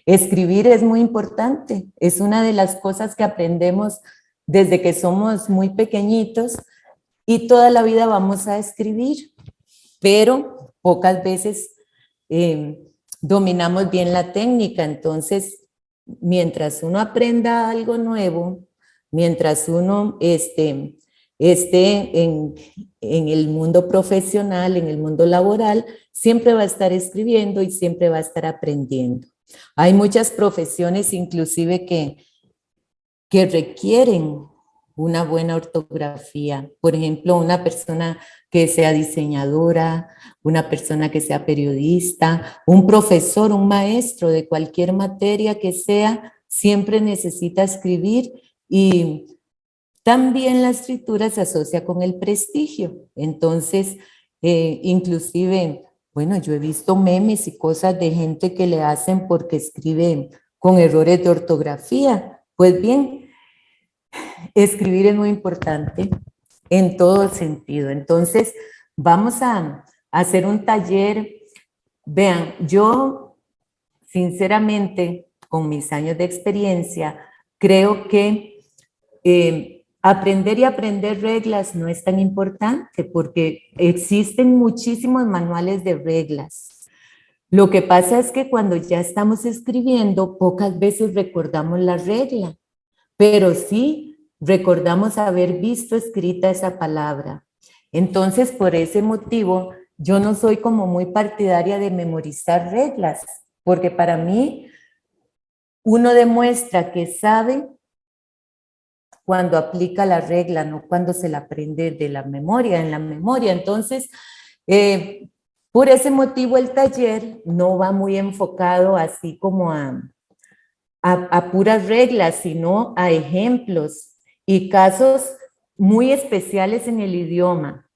escribir es muy importante, es una de las cosas que aprendemos desde que somos muy pequeñitos y toda la vida vamos a escribir, pero pocas veces dominamos bien la técnica. Entonces, mientras uno aprenda algo nuevo, mientras uno esté en el mundo profesional, en el mundo laboral, siempre va a estar escribiendo y siempre va a estar aprendiendo. Hay muchas profesiones inclusive que requieren una buena ortografía. Por ejemplo, una persona que sea diseñadora, una persona que sea periodista, un profesor, un maestro de cualquier materia que sea, siempre necesita escribir y también la escritura se asocia con el prestigio. Entonces, inclusive, bueno, yo he visto memes y cosas de gente que le hacen porque escribe con errores de ortografía. Pues bien, escribir es muy importante en todo sentido. Entonces, vamos a hacer un taller. Vean, yo sinceramente, con mis años de experiencia, creo que aprender y aprender reglas no es tan importante porque existen muchísimos manuales de reglas. Lo que pasa es que cuando ya estamos escribiendo, pocas veces recordamos la regla, pero sí recordamos haber visto escrita esa palabra. Entonces, por ese motivo, yo no soy como muy partidaria de memorizar reglas, porque para mí uno demuestra que sabe cuando aplica la regla, no cuando se la aprende de la memoria, en la memoria. Entonces, por ese motivo el taller no va muy enfocado así como a puras reglas, sino a ejemplos y casos muy especiales en el idioma.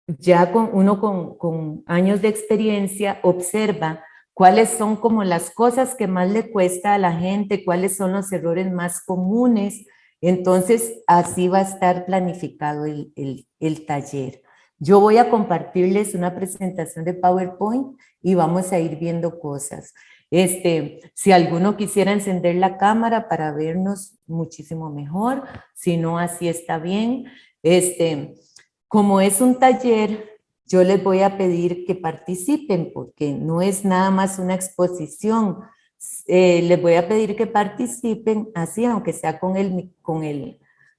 Ya uno con años de experiencia observa cuáles son como las cosas que más le cuesta a la gente, cuáles son los errores más comunes. Entonces, así va a estar planificado el taller. Yo voy a compartirles una presentación de PowerPoint y vamos a ir viendo cosas. Si alguno quisiera encender la cámara para vernos muchísimo mejor, si no, así está bien. Como es un taller, yo les voy a pedir que participen porque no es nada más una exposición. Les voy a pedir que participen así, aunque sea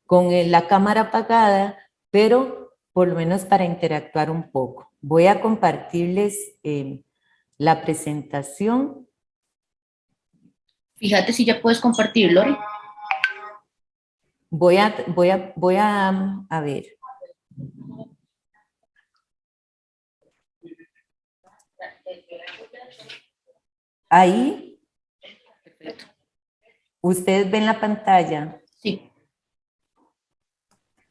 la cámara apagada, pero por lo menos para interactuar un poco. Voy a compartirles la presentación. Fíjate si ya puedes compartir, Lori. Voy a ver. Ahí. Perfecto. ¿Ustedes ven la pantalla? Sí.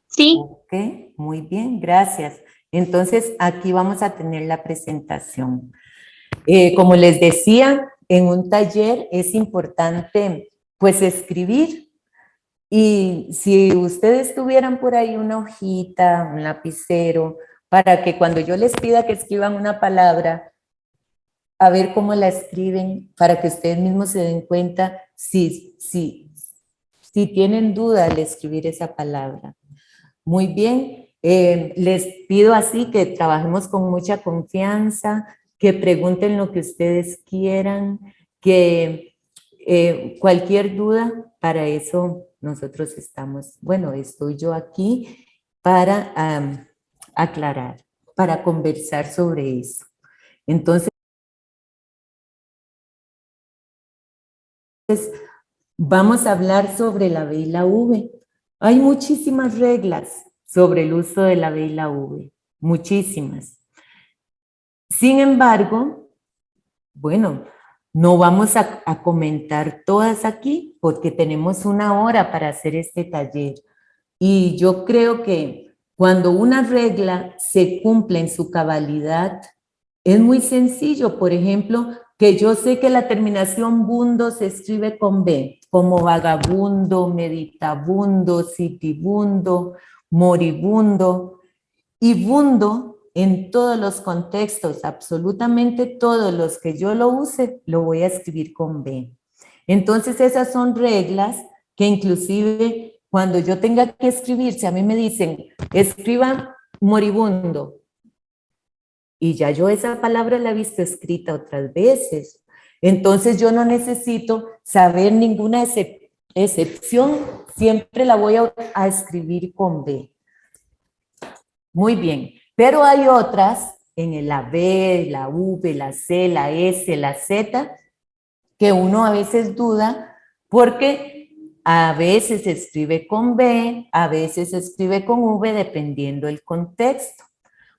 Sí. Ok, muy bien, gracias. Entonces, aquí vamos a tener la presentación. Como les decía, en un taller es importante, pues, escribir. Y si ustedes tuvieran por ahí una hojita, un lapicero, para que cuando yo les pida que escriban una palabra, a ver cómo la escriben, para que ustedes mismos se den cuenta si tienen duda al escribir esa palabra. Muy bien, les pido así que trabajemos con mucha confianza, que pregunten lo que ustedes quieran, que cualquier duda, para eso nosotros estamos, bueno, estoy yo aquí para aclarar, para conversar sobre eso. Entonces, vamos a hablar sobre la B y la V. Hay muchísimas reglas sobre el uso de la B y la V, muchísimas. Sin embargo, bueno, no vamos a comentar todas aquí porque tenemos una hora para hacer este taller. Y yo creo que cuando una regla se cumple en su cabalidad, es muy sencillo. Por ejemplo, que yo sé que la terminación bundo se escribe con B, como vagabundo, meditabundo, sitibundo, moribundo. Y bundo en todos los contextos, absolutamente todos los que yo lo use, lo voy a escribir con B. Entonces, esas son reglas que inclusive cuando yo tenga que escribir, si a mí me dicen, escriba moribundo, y ya yo esa palabra la he visto escrita otras veces, entonces yo no necesito saber ninguna excepción, siempre la voy a escribir con B. Muy bien, pero hay otras en la B, la V, la C, la S, la Z, que uno a veces duda porque a veces se escribe con B, a veces se escribe con V, dependiendo del contexto.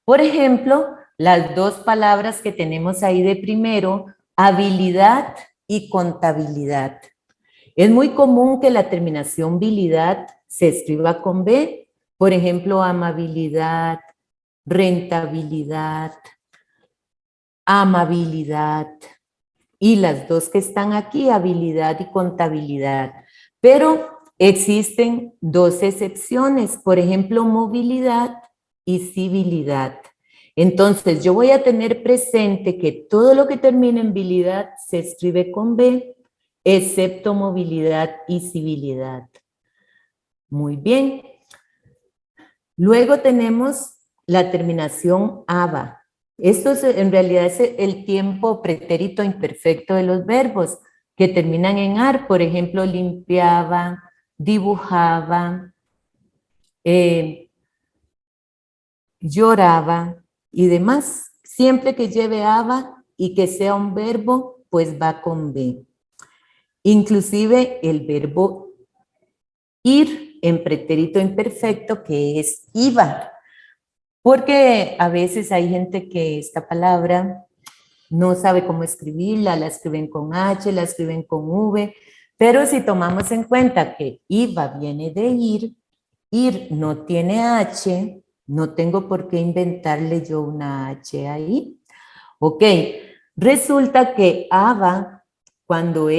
Por ejemplo, las dos palabras que tenemos ahí de primero, habilidad y contabilidad. Es muy común que la terminación bilidad se escriba con B, por ejemplo, amabilidad, rentabilidad, amabilidad, y las dos que están aquí, habilidad y contabilidad. Pero existen dos excepciones, por ejemplo, movilidad y civilidad. Entonces, yo voy a tener presente que todo lo que termina en bilidad se escribe con B, excepto movilidad y civilidad. Muy bien. Luego tenemos la terminación aba. Esto en realidad es el tiempo pretérito imperfecto de los verbos que terminan en ar. Por ejemplo, limpiaba, dibujaba, lloraba y demás. Siempre que lleve aba y que sea un verbo, pues va con B. Inclusive el verbo ir en pretérito imperfecto, que es iba. Porque a veces hay gente que esta palabra no sabe cómo escribirla, la escriben con H, la escriben con V, pero si tomamos en cuenta que iba viene de ir no tiene H, no tengo por qué inventarle yo una H ahí. Ok, resulta que aba, cuando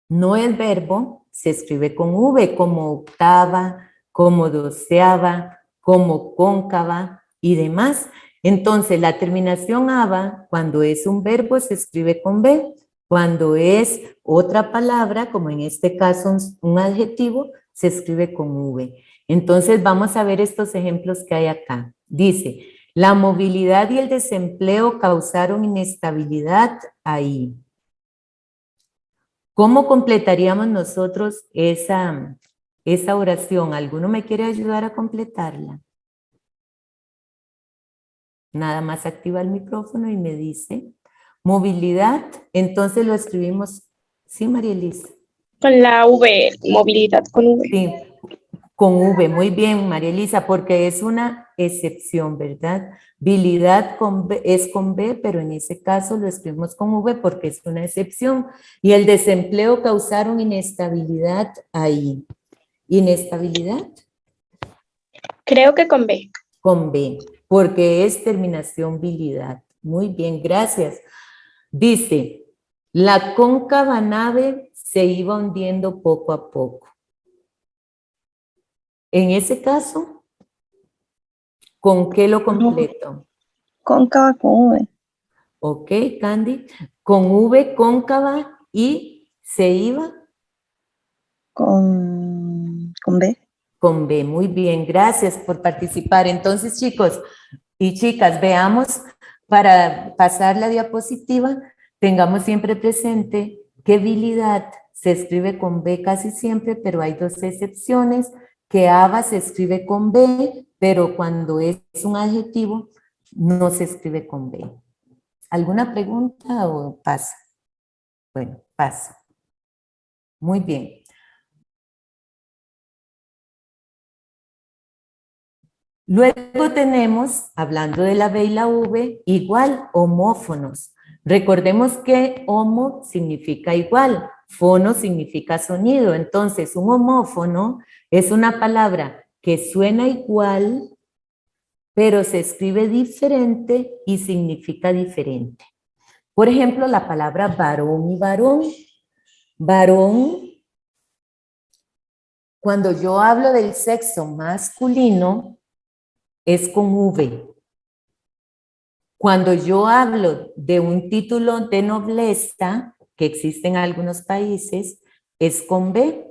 no el verbo, se escribe con V, como octava, como doceava, como cóncava y demás. Entonces, la terminación aba, cuando es un verbo, se escribe con B. Cuando es otra palabra, como en este caso un adjetivo, se escribe con V. Entonces, vamos a ver estos ejemplos que hay acá. Dice, la movilidad y el desempleo causaron inestabilidad ahí. ¿Cómo completaríamos nosotros esa oración? ¿Alguno me quiere ayudar a completarla? Nada más activa el micrófono y me dice. Movilidad, entonces lo escribimos. Sí, María Elisa. Con la V, movilidad con V. Sí, con V, muy bien, María Elisa, porque es una excepción, ¿verdad? Habilidad es con B, pero en ese caso lo escribimos con V porque es una excepción. Y el desempleo causaron inestabilidad ahí. ¿Inestabilidad? Creo que con B. Con B, porque es terminación bilidad. Muy bien, gracias. Dice, la cóncava nave se iba hundiendo poco a poco. En ese caso, ¿con qué lo completo? Cóncava con V. Ok, Candy. Con V cóncava y se iba Con B. con B. Muy bien, gracias por participar. Entonces, chicos y chicas, veamos, para pasar la diapositiva, tengamos siempre presente que habilidad se escribe con B casi siempre, pero hay dos excepciones, que aba se escribe con B, pero cuando es un adjetivo, no se escribe con B. ¿Alguna pregunta o pasa? Bueno, paso. Muy bien. Luego tenemos, hablando de la B y la V, igual, homófonos. Recordemos que homo significa igual, fono significa sonido. Entonces, un homófono es una palabra que suena igual, pero se escribe diferente y significa diferente. Por ejemplo, la palabra varón y varón. Varón, cuando yo hablo del sexo masculino, es con V. Cuando yo hablo de un título de nobleza, que existe en algunos países, es con B.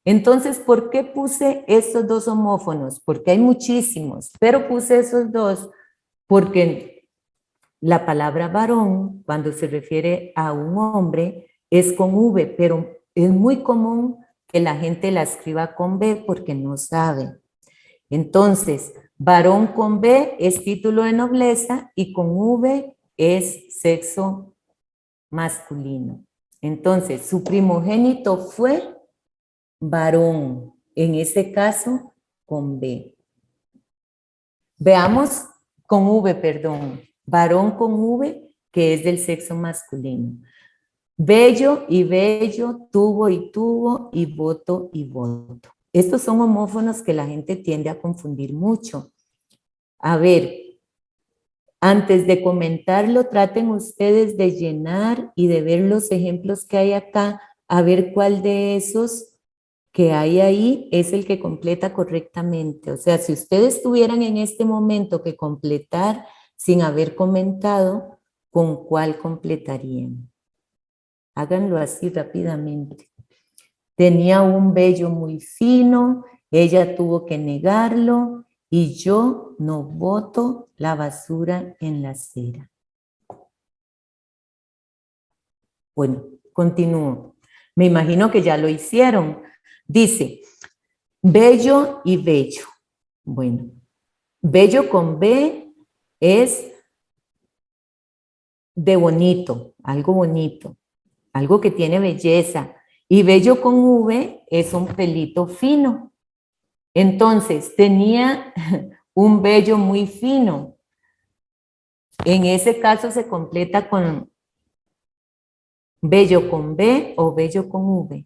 Entonces, ¿por qué puse estos dos homófonos? Porque hay muchísimos, pero puse esos dos porque la palabra varón, cuando se refiere a un hombre, es con V, pero es muy común que la gente la escriba con B porque no sabe. Entonces, varón con B es título de nobleza y con V es sexo masculino. Entonces, su primogénito fue varón, en este caso con B. Veamos con V, perdón, varón con V, que es del sexo masculino. Bello y bello, tuvo y tuvo, y voto y voto. Estos son homófonos que la gente tiende a confundir mucho. A ver, antes de comentarlo, traten ustedes de llenar y de ver los ejemplos que hay acá, a ver cuál de esos que hay ahí es el que completa correctamente. O sea, si ustedes tuvieran en este momento que completar sin haber comentado, ¿con cuál completarían? Háganlo así rápidamente. Tenía un vello muy fino, ella tuvo que negarlo y yo no boto la basura en la acera. Bueno, continúo. Me imagino que ya lo hicieron. Dice, bello y bello. Bueno, bello con B es de bonito, algo que tiene belleza. Y bello con V es un pelito fino. Entonces, tenía un vello muy fino. En ese caso se completa con vello con B o vello con V.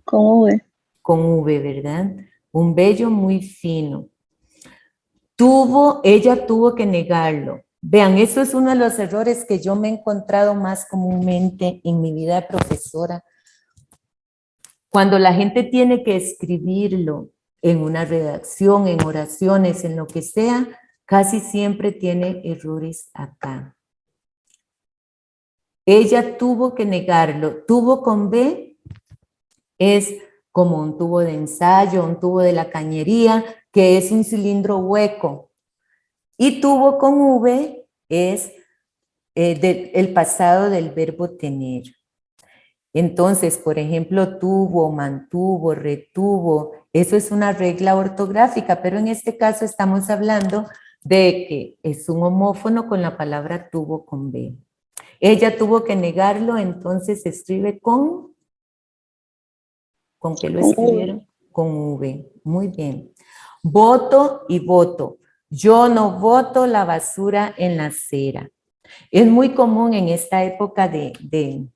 Con V. Con V, ¿verdad? Un vello muy fino. Ella tuvo que negarlo. Vean, eso es uno de los errores que yo me he encontrado más comúnmente en mi vida de profesora. Cuando la gente tiene que escribirlo en una redacción, en oraciones, en lo que sea, casi siempre tiene errores acá. Ella tuvo que negarlo. Tubo con B es como un tubo de ensayo, un tubo de la cañería, que es un cilindro hueco. Y tubo con V es el pasado del verbo tener. Entonces, por ejemplo, tuvo, mantuvo, retuvo, eso es una regla ortográfica, pero en este caso estamos hablando de que es un homófono con la palabra tuvo con B. Ella tuvo que negarlo, entonces se escribe ¿con qué lo escribieron? Con V. Muy bien. Voto y voto. Yo no boto la basura en la acera. Es muy común en esta época de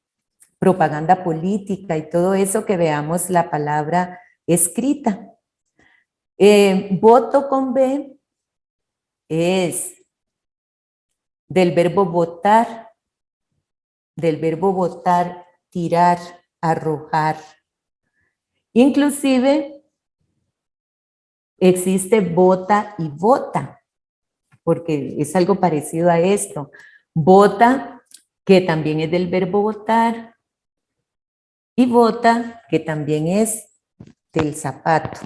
propaganda política y todo eso que veamos la palabra escrita. Voto con B es del verbo votar, tirar, arrojar. Inclusive existe vota y vota, porque es algo parecido a esto. Vota, que también es del verbo votar, y bota, que también es del zapato.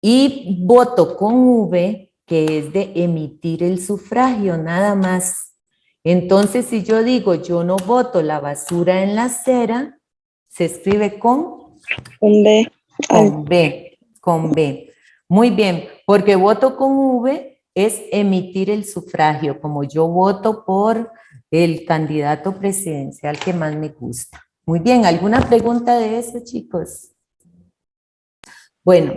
Y voto con V, que es de emitir el sufragio, nada más. Entonces, si yo digo, yo no boto la basura en la acera, se escribe con B. Con B, con B. Muy bien, porque voto con V es emitir el sufragio, como yo voto por el candidato presidencial que más me gusta. Muy bien, ¿alguna pregunta de eso, chicos? Bueno,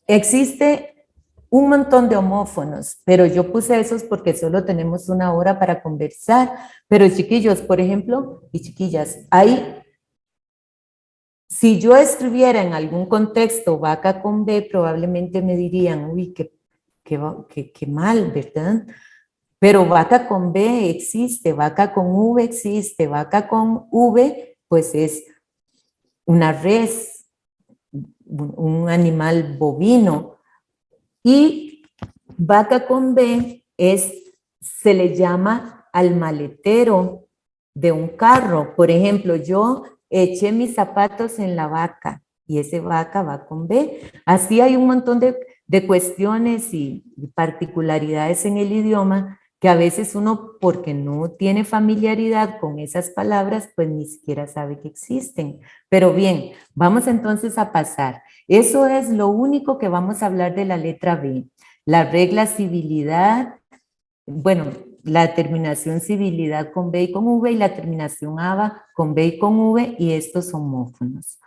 existe un montón de homófonos, pero yo puse esos porque solo tenemos una hora para conversar. Pero chiquillos, por ejemplo, y chiquillas, si yo escribiera en algún contexto vaca con B, probablemente me dirían, uy, qué mal, ¿verdad? Pero vaca con B existe, vaca con V existe, vaca con V, pues es una res, un animal bovino. Y vaca con B se le llama al maletero de un carro. Por ejemplo, yo eché mis zapatos en la vaca y ese vaca va con B. Así hay un montón de cuestiones y particularidades en el idioma que a veces uno, porque no tiene familiaridad con esas palabras, pues ni siquiera sabe que existen. Pero bien, vamos entonces a pasar. Eso es lo único que vamos a hablar de la letra B. La regla civilidad, bueno, la terminación civilidad con B y con V y la terminación aba con B y con V y estos homófonos.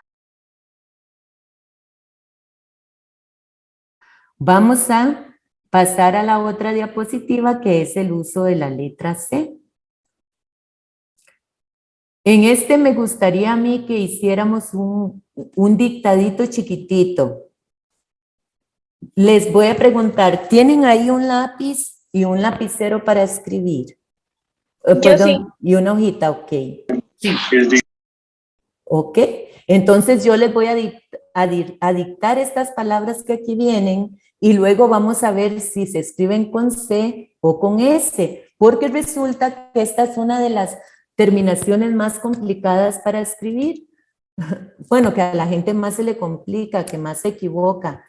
Vamos a pasar a la otra diapositiva que es el uso de la letra C. En este me gustaría a mí que hiciéramos un dictadito chiquitito. Les voy a preguntar, ¿tienen ahí un lápiz y un lapicero para escribir? Perdón, y una hojita, ok. Sí. Ok, entonces yo les voy a dictar estas palabras que aquí vienen y luego vamos a ver si se escriben con C o con S, porque resulta que esta es una de las terminaciones más complicadas para escribir. Bueno, que a la gente más se le complica, que más se equivoca.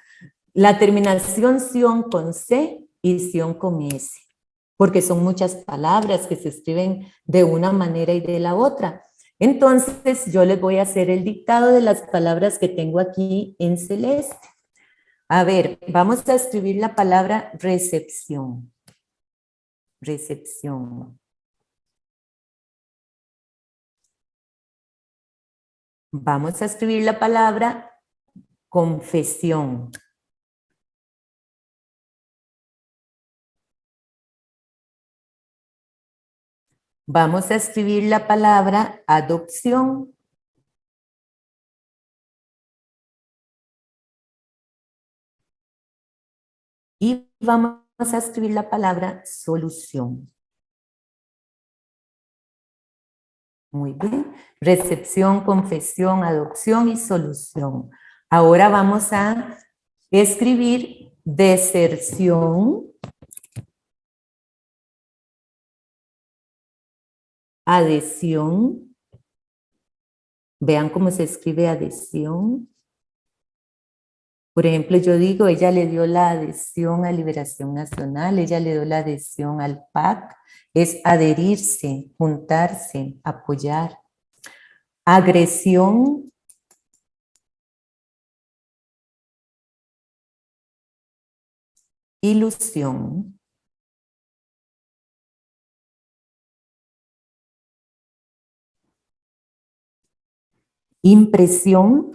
La terminación ción con C y ción con S, porque son muchas palabras que se escriben de una manera y de la otra. Entonces, yo les voy a hacer el dictado de las palabras que tengo aquí en celeste. A ver, vamos a escribir la palabra recepción. Recepción. Vamos a escribir la palabra confesión. Vamos a escribir la palabra adopción. Y vamos a escribir la palabra solución. Muy bien. Recepción, confesión, adopción y solución. Ahora vamos a escribir deserción, adhesión. Vean cómo se escribe adhesión. Por ejemplo, yo digo, ella le dio la adhesión a Liberación Nacional, ella le dio la adhesión al PAC, es adherirse, juntarse, apoyar. Agresión, ilusión. Impresión,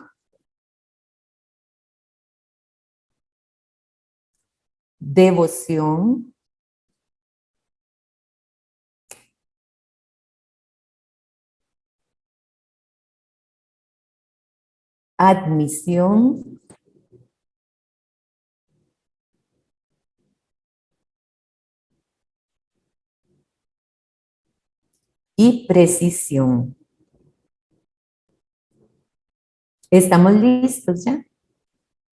devoción, admisión, y precisión. ¿Estamos listos ya?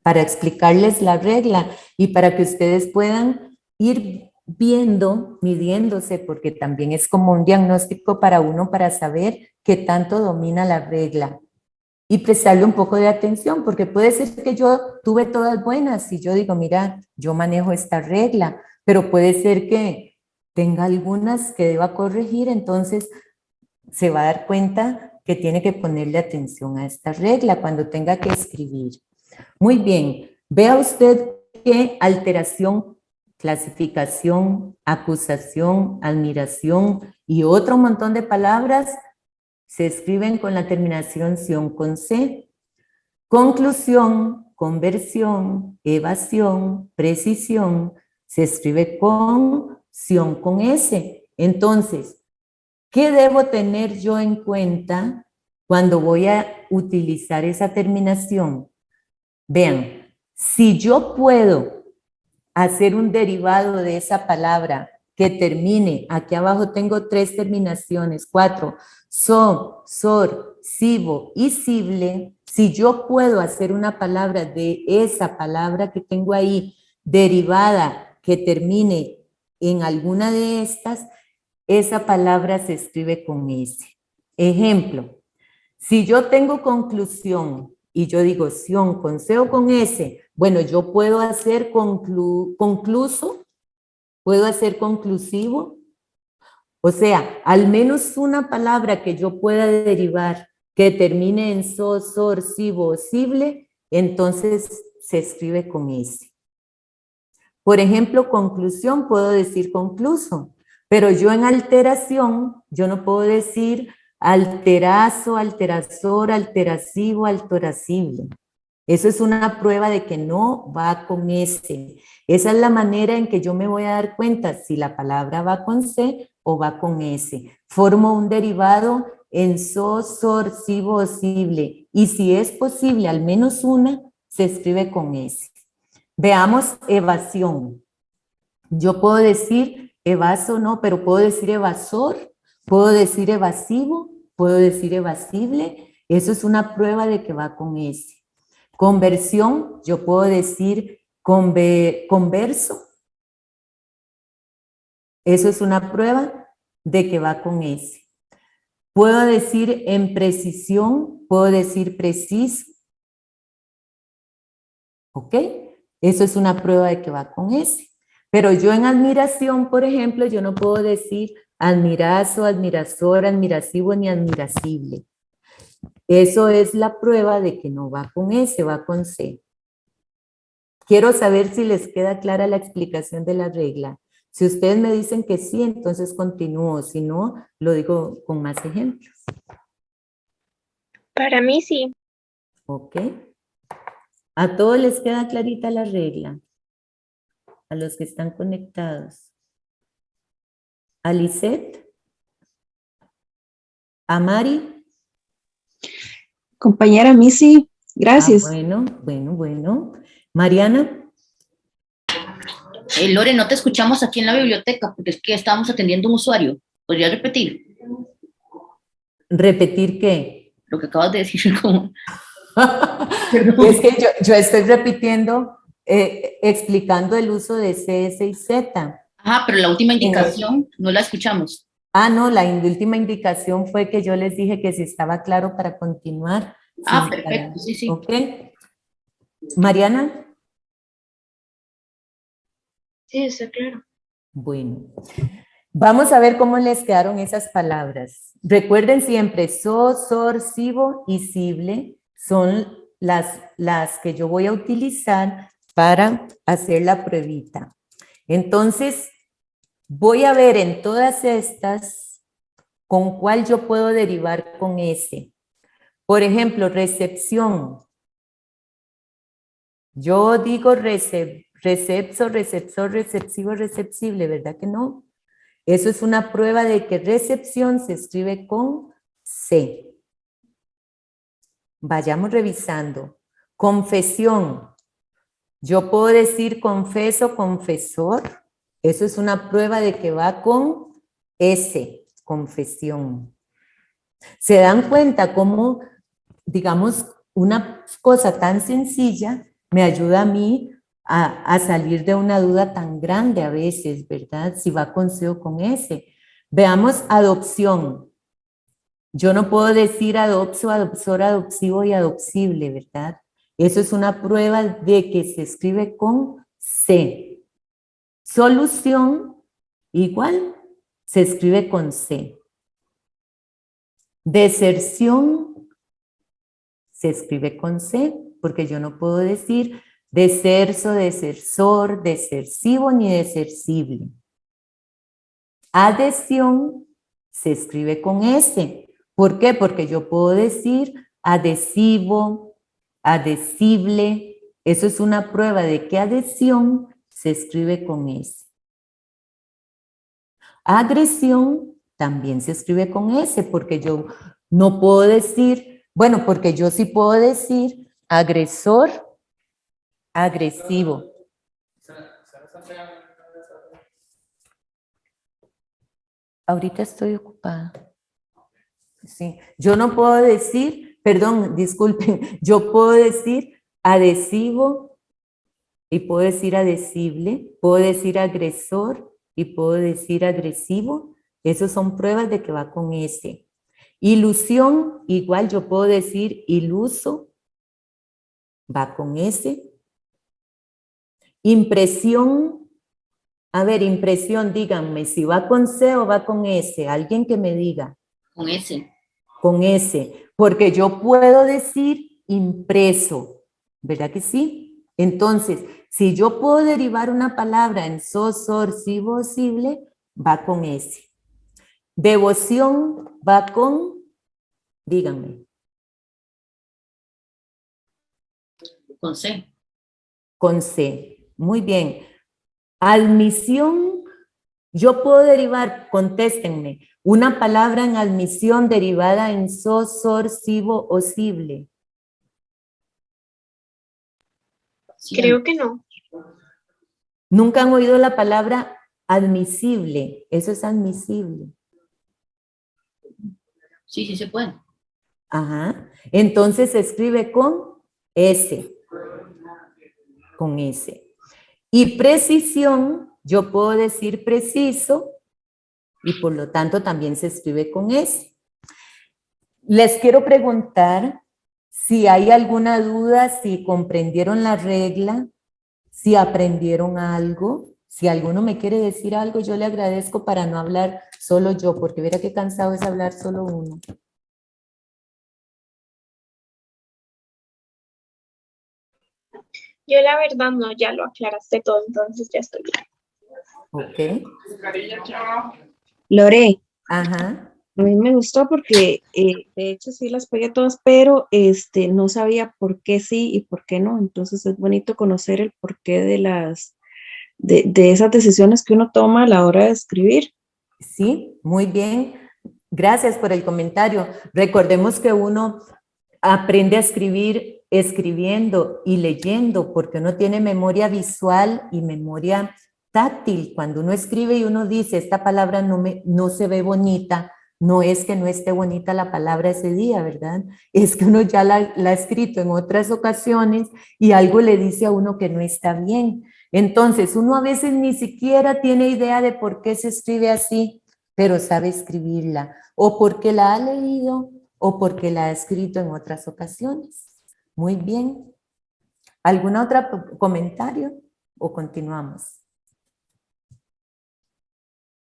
Para explicarles la regla y para que ustedes puedan ir viendo, midiéndose, porque también es como un diagnóstico para uno para saber qué tanto domina la regla y prestarle un poco de atención, porque puede ser que yo tuve todas buenas y yo digo, mira, yo manejo esta regla, pero puede ser que tenga algunas que deba corregir, entonces se va a dar cuenta que tiene que ponerle atención a esta regla cuando tenga que escribir. Muy bien, vea usted que alteración, clasificación, acusación, admiración y otro montón de palabras se escriben con la terminación ción con C. Conclusión, conversión, evasión, precisión, se escribe con ción con S. Entonces, ¿qué debo tener yo en cuenta cuando voy a utilizar esa terminación? Vean, si yo puedo hacer un derivado de esa palabra que termine, aquí abajo tengo 3 terminaciones, 4, son, sor, sibo y sible, Si yo puedo hacer una palabra de esa palabra que tengo ahí, derivada, que termine en alguna de estas, esa palabra se escribe con S. Ejemplo, si yo tengo conclusión y yo digo sion con C o con S, bueno, yo puedo hacer concluso, puedo hacer conclusivo. O sea, al menos una palabra que yo pueda derivar que termine en so, sor, sibo, sible, entonces se escribe con S. Por ejemplo, conclusión, puedo decir concluso, pero yo en alteración, yo no puedo decir alterazo, alterazor, alterasivo, alterasible. Eso es una prueba de que no va con S. Esa es la manera en que yo me voy a dar cuenta si la palabra va con C o va con S. Formo un derivado en so, sor, sibo, sible. Y si es posible, al menos una, se escribe con S. Veamos evasión. Yo puedo decir evaso, no, pero puedo decir evasor, puedo decir evasivo, puedo decir evasible. Eso es una prueba de que va con S. Conversión, yo puedo decir converso. Eso es una prueba de que va con S. Puedo decir en precisión, puedo decir preciso. ¿Ok? Eso es una prueba de que va con S. Pero yo en admiración, por ejemplo, yo no puedo decir admirazo, admirazor, admirasivo ni admirasible. Eso es la prueba de que no va con S, va con C. Quiero saber si les queda clara la explicación de la regla. Si ustedes me dicen que sí, entonces continúo. Si no, lo digo con más ejemplos. Para mí sí. ¿Ok? A todos les queda clarita la regla. A los que están conectados. A Lisette. A Mari. Compañera Missy, gracias. Bueno. Mariana. Lore, no te escuchamos aquí en la biblioteca porque es que estábamos atendiendo a un usuario. ¿Podrías repetir ¿Repetir qué? lo que acabas de decir? Como... Es que yo estoy repitiendo, explicando el uso de CS y Z. Ajá, pero la última indicación no la escuchamos. No, la última indicación fue que yo les dije que si estaba claro para continuar. Perfecto, sí. ¿Ok? Mariana. Sí, está claro. Bueno, vamos a ver cómo les quedaron esas palabras. Recuerden siempre, so, sor, sibo y sible son las que yo voy a utilizar para hacer la pruebita. Entonces, voy a ver en todas estas con cuál yo puedo derivar con S. Por ejemplo, recepción. Yo digo recepso, receptor, receptivo, receptible, ¿verdad que no? Eso es una prueba de que recepción se escribe con C. Vayamos revisando. Confesión. Yo puedo decir confeso, confesor. Eso es una prueba de que va con S, confesión. ¿Se dan cuenta cómo, digamos, una cosa tan sencilla me ayuda a mí a salir de una duda tan grande a veces, ¿verdad? Si va con C o con S. Veamos adopción. Yo no puedo decir adopso, adopsor, adopsivo y adopsible, ¿verdad? Eso es una prueba de que se escribe con C. Solución, igual, se escribe con C. Deserción, se escribe con C, porque yo no puedo decir deserso, desersor, desersivo ni desersible. Adhesión, se escribe con S. ¿Por qué? Porque yo puedo decir adhesivo, adhesible. Eso es una prueba de que adhesión se escribe con S. Agresión también se escribe con S, porque yo no puedo decir, bueno, porque yo sí puedo decir agresor, agresivo. Ahorita estoy ocupada. Sí, yo no puedo decir perdón, disculpen, yo puedo decir adhesivo y puedo decir adhesible, puedo decir agresor y puedo decir agresivo. Esas son pruebas de que va con S. Ilusión, igual yo puedo decir iluso, va con S. Impresión, a ver, impresión, díganme si va con C o va con S. Alguien que me diga. Con S. Con S, porque yo puedo decir impreso, ¿verdad que sí? Entonces, si yo puedo derivar una palabra en so, sor, si, posible, va con S. Devoción va con, díganme. Con C. Con C. Muy bien. Admisión, yo puedo derivar, contéstenme, una palabra en admisión derivada en so, sor, sibo o sible. Sí, Creo que no. Nunca han oído la palabra admisible. Eso es admisible. sí, sí se puede. Ajá. Entonces se escribe con S. Con S. Y precisión, yo puedo decir preciso y por lo tanto también se escribe con S. Les quiero preguntar si hay alguna duda, si comprendieron la regla, si aprendieron algo. Si alguno me quiere decir algo, yo le agradezco para no hablar solo yo, porque verá qué cansado es hablar solo uno. Yo la verdad no, ya lo aclaraste todo, entonces ya estoy bien. Ok. Lore, Ajá. a mí me gustó porque de hecho sí las pegué todas, pero no sabía por qué sí y por qué no. Entonces es bonito conocer el porqué de de esas decisiones que uno toma a la hora de escribir. Sí, muy bien. Gracias por el comentario. Recordemos que uno aprende a escribir escribiendo y leyendo, porque uno tiene memoria visual y memoria táctil. Cuando uno escribe y uno dice, esta palabra no se ve bonita, no es que no esté bonita la palabra ese día, ¿verdad? Es que uno ya la ha escrito en otras ocasiones y algo le dice a uno que no está bien. Entonces, uno a veces ni siquiera tiene idea de por qué se escribe así, pero sabe escribirla, o porque la ha leído, o porque la ha escrito en otras ocasiones. Muy bien. ¿Algún otro comentario o continuamos?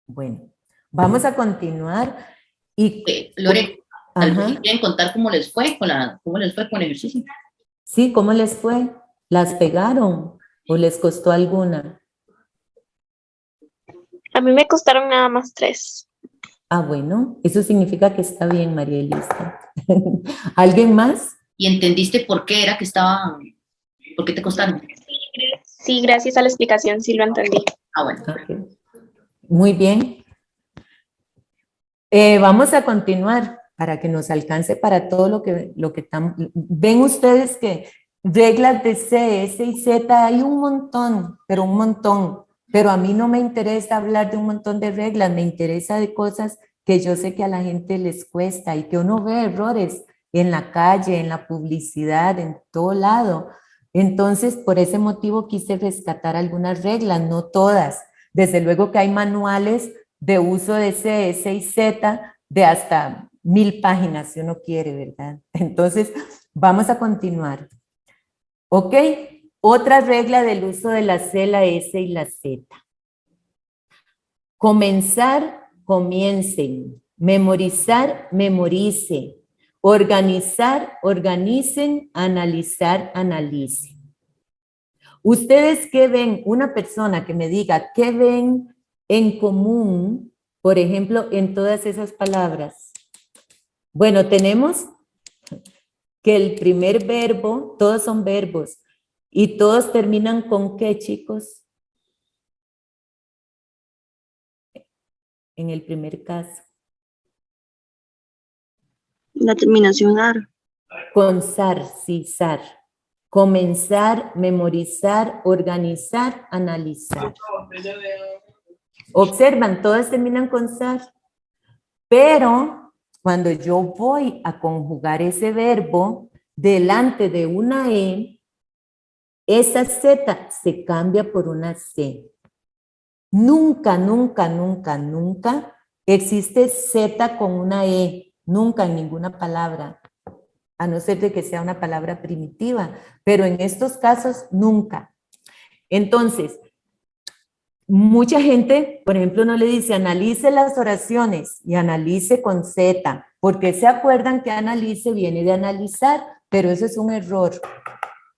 Bueno, vamos a continuar y... Lore, tal vez Ajá. quieren contar cómo les fue cómo les fue con el ejercicio. Sí, ¿cómo les fue? ¿Las pegaron o les costó alguna? A mí me costaron nada más 3. Ah, bueno, eso significa que está bien, María Elisa. ¿Alguien más? ¿Y entendiste por qué era que estaba, por qué te costaron? Sí, gracias a la explicación sí lo entendí. Ah, bueno. Okay. Muy bien. Vamos a continuar para que nos alcance para todo lo que estamos... Ven ustedes que reglas de C, S y Z hay un montón, pero un montón. Pero a mí no me interesa hablar de un montón de reglas, me interesa de cosas que yo sé que a la gente les cuesta y que uno ve errores en la calle, en la publicidad, en todo lado. Entonces, por ese motivo quise rescatar algunas reglas, no todas. Desde luego que hay manuales de uso de C, S y Z de hasta 1000 páginas si uno quiere, ¿verdad? Entonces, vamos a continuar. ¿Ok? Otra regla del uso de la C, la S y la Z. Comenzar, comiencen. Memorizar, memorice. Organizar, organicen. Analizar, analicen. ¿Ustedes qué ven? Una persona que me diga, ¿qué ven en común, por ejemplo, en todas esas palabras? Bueno, tenemos que el primer verbo, todos son verbos, y todos terminan con ¿qué, chicos? En el primer caso. La terminación AR. Con zar, sí, zar. Comenzar, memorizar, organizar, analizar. Observan, todas terminan con zar. Pero cuando yo voy a conjugar ese verbo delante de una E, esa Z se cambia por una C. Nunca, nunca, nunca, nunca existe Z con una E. Nunca en ninguna palabra. A no ser de que sea una palabra primitiva. Pero en estos casos, nunca. Entonces, mucha gente, por ejemplo, no le dice analice las oraciones y analice con Z, porque se acuerdan que analice viene de analizar, pero eso es un error.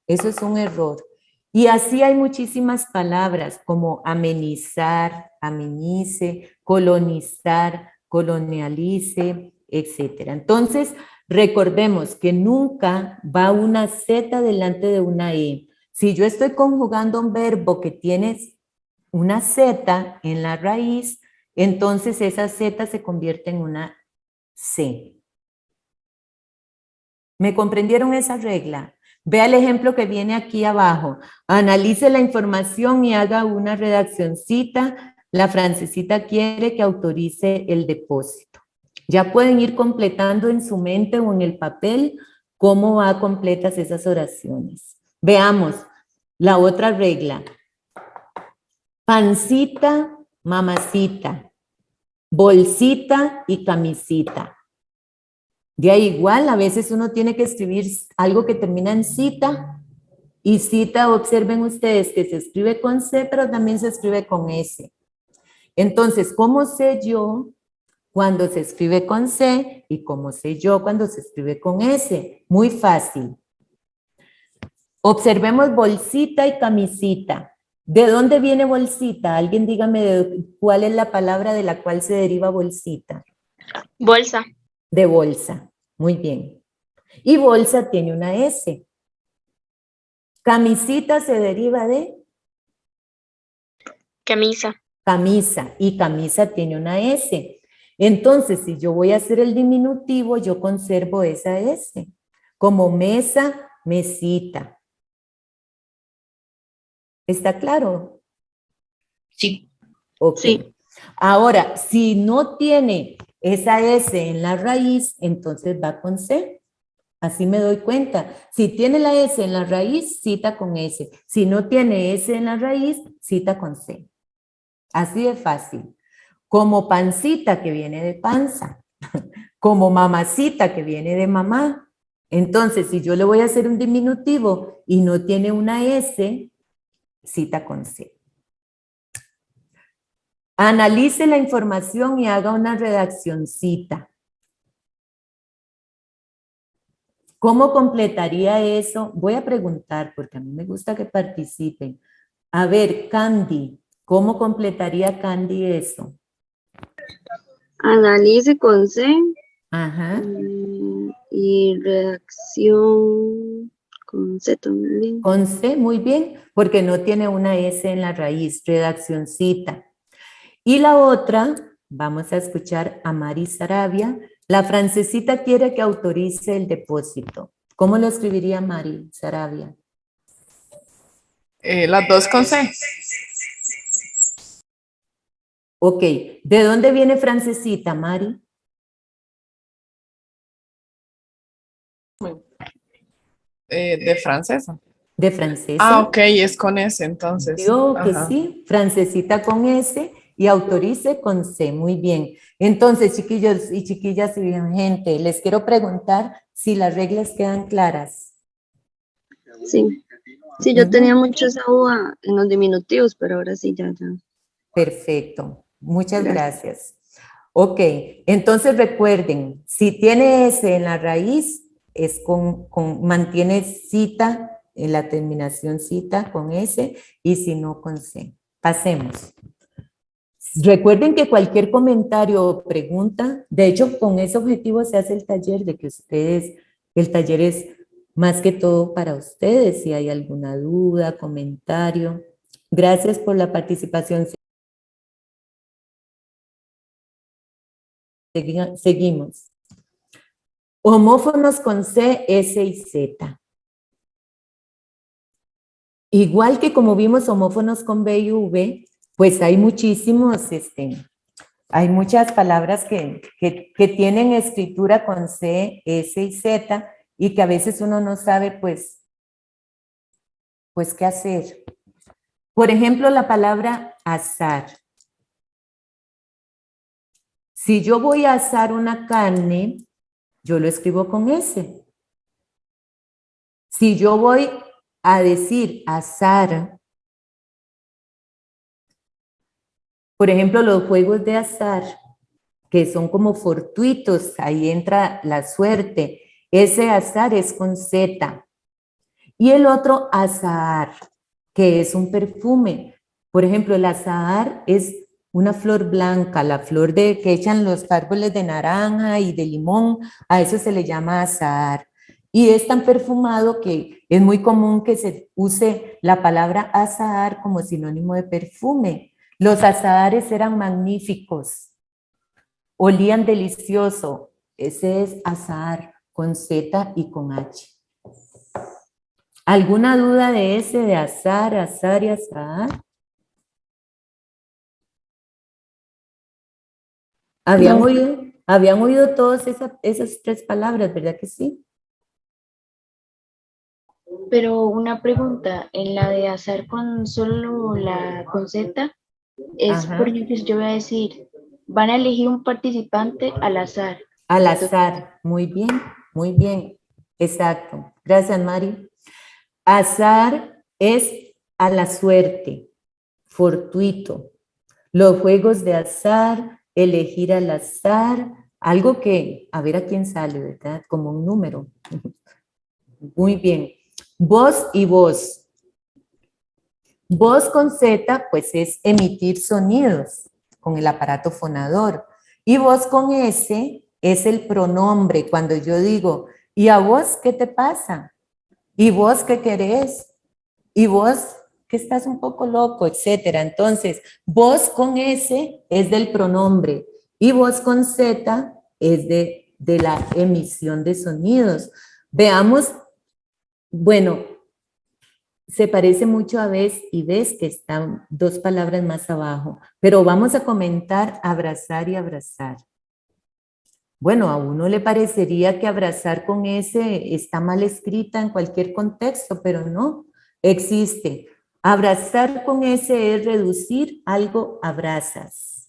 Eso es un error. Y así hay muchísimas palabras como amenizar, amenice, colonizar, colonialice, etcétera. Entonces, recordemos que nunca va una Z delante de una E. Si yo estoy conjugando un verbo que tiene una Z en la raíz, entonces esa Z se convierte en una C. ¿Me comprendieron esa regla? Vea el ejemplo que viene aquí abajo. Analice la información y haga una redaccioncita. La francesita quiere que autorice el depósito. Ya pueden ir completando en su mente o en el papel cómo va completas esas oraciones. Veamos la otra regla. Pancita, mamacita, bolsita y camisita. De ahí igual, a veces uno tiene que escribir algo que termina en cita, y cita, observen ustedes que se escribe con C, pero también se escribe con S. Entonces, ¿cómo sé yo cuando se escribe con C y cómo sé yo cuando se escribe con S? Muy fácil. Observemos bolsita y camisita. ¿De dónde viene bolsita? Alguien dígame cuál es la palabra de la cual se deriva bolsita. Bolsa. De bolsa. Muy bien. Y bolsa tiene una S. Camisita se deriva de Camisa. camisa y camisa tiene una S. Entonces, si yo voy a hacer el diminutivo, yo conservo esa S. Como mesa, mesita. ¿Está claro? Sí. Ok. Sí. Ahora, si no tiene esa S en la raíz, entonces va con C. Así me doy cuenta. Si tiene la S en la raíz, cita con S. Si no tiene S en la raíz, cita con C. Así de fácil. Como pancita que viene de panza. Como mamacita que viene de mamá. Entonces, si yo le voy a hacer un diminutivo y no tiene una S, cita con C. Analice la información y haga una redaccioncita. ¿Cómo completaría eso? Voy a preguntar porque a mí me gusta que participen. A ver, Candy, ¿cómo completaría Candy eso? Analice con C Ajá. y redacción con Z también. Con C, muy bien, porque no tiene una S en la raíz, redaccioncita. Y la otra, vamos a escuchar a Mari Sarabia. La francesita quiere que autorice el depósito. ¿Cómo lo escribiría Mari Sarabia? Las dos con C. Ok, ¿de dónde viene francesita, Mari? De francesa. De francesa. Ah, ok, es con S entonces. Yo que Ajá. sí, francesita con S y autorice con C, muy bien. Entonces, chiquillos y chiquillas y bien, gente, les quiero preguntar si las reglas quedan claras. Sí. Sí, yo tenía mucho esa duda en los diminutivos, pero ahora sí ya. Perfecto, muchas gracias. Ok, entonces recuerden, si tiene S en la raíz, es mantiene cita en la terminación cita con S y si no con C. Pasemos. Recuerden que cualquier comentario o pregunta, de hecho con ese objetivo se hace el taller, de que ustedes, el taller es más que todo para ustedes, si hay alguna duda, comentario. Gracias por la participación. Seguimos. Homófonos con C, S y Z. Igual que como vimos homófonos con B y V, pues hay muchísimos Hay muchas palabras que tienen escritura con C, S y Z y que a veces uno no sabe, pues qué hacer. Por ejemplo, la palabra asar. Si yo voy a asar una carne, yo lo escribo con S. Si yo voy a decir azar, por ejemplo, los juegos de azar, que son como fortuitos, ahí entra la suerte. Ese azar es con Z. Y el otro azahar, que es un perfume. Por ejemplo, el azahar es una flor blanca, la flor que echan los árboles de naranja y de limón, a eso se le llama azahar. Y es tan perfumado que es muy común que se use la palabra azahar como sinónimo de perfume. Los azahares eran magníficos, olían delicioso. Ese es azahar con Z y con H. ¿Alguna duda de ese de azar, azar y azahar? No. Habían oído todas esas tres palabras, ¿verdad que sí? Pero una pregunta, en la de azar con solo la con Z, es Ajá. por ejemplo, si yo voy a decir, van a elegir un participante al azar. Al azar, muy bien, exacto. Gracias, Mari. Azar es a la suerte, fortuito. Los juegos de azar, elegir al azar, algo que, a ver a quién sale, ¿verdad? Como un número. Muy bien. Voz y voz. Voz con Z, pues es emitir sonidos con el aparato fonador. Y voz con S es el pronombre. Cuando yo digo, ¿y a vos qué te pasa? ¿Y vos qué querés? ¿Y vos que estás un poco loco? Etcétera. Entonces, voz con S es del pronombre y voz con Z es de la emisión de sonidos. Veamos, bueno, se parece mucho a ves y ves que están dos palabras más abajo, pero vamos a comentar abrazar y abrazar. Bueno, a uno le parecería que abrazar con S está mal escrita en cualquier contexto, pero no, existe. Abrazar con S es reducir algo abrazas.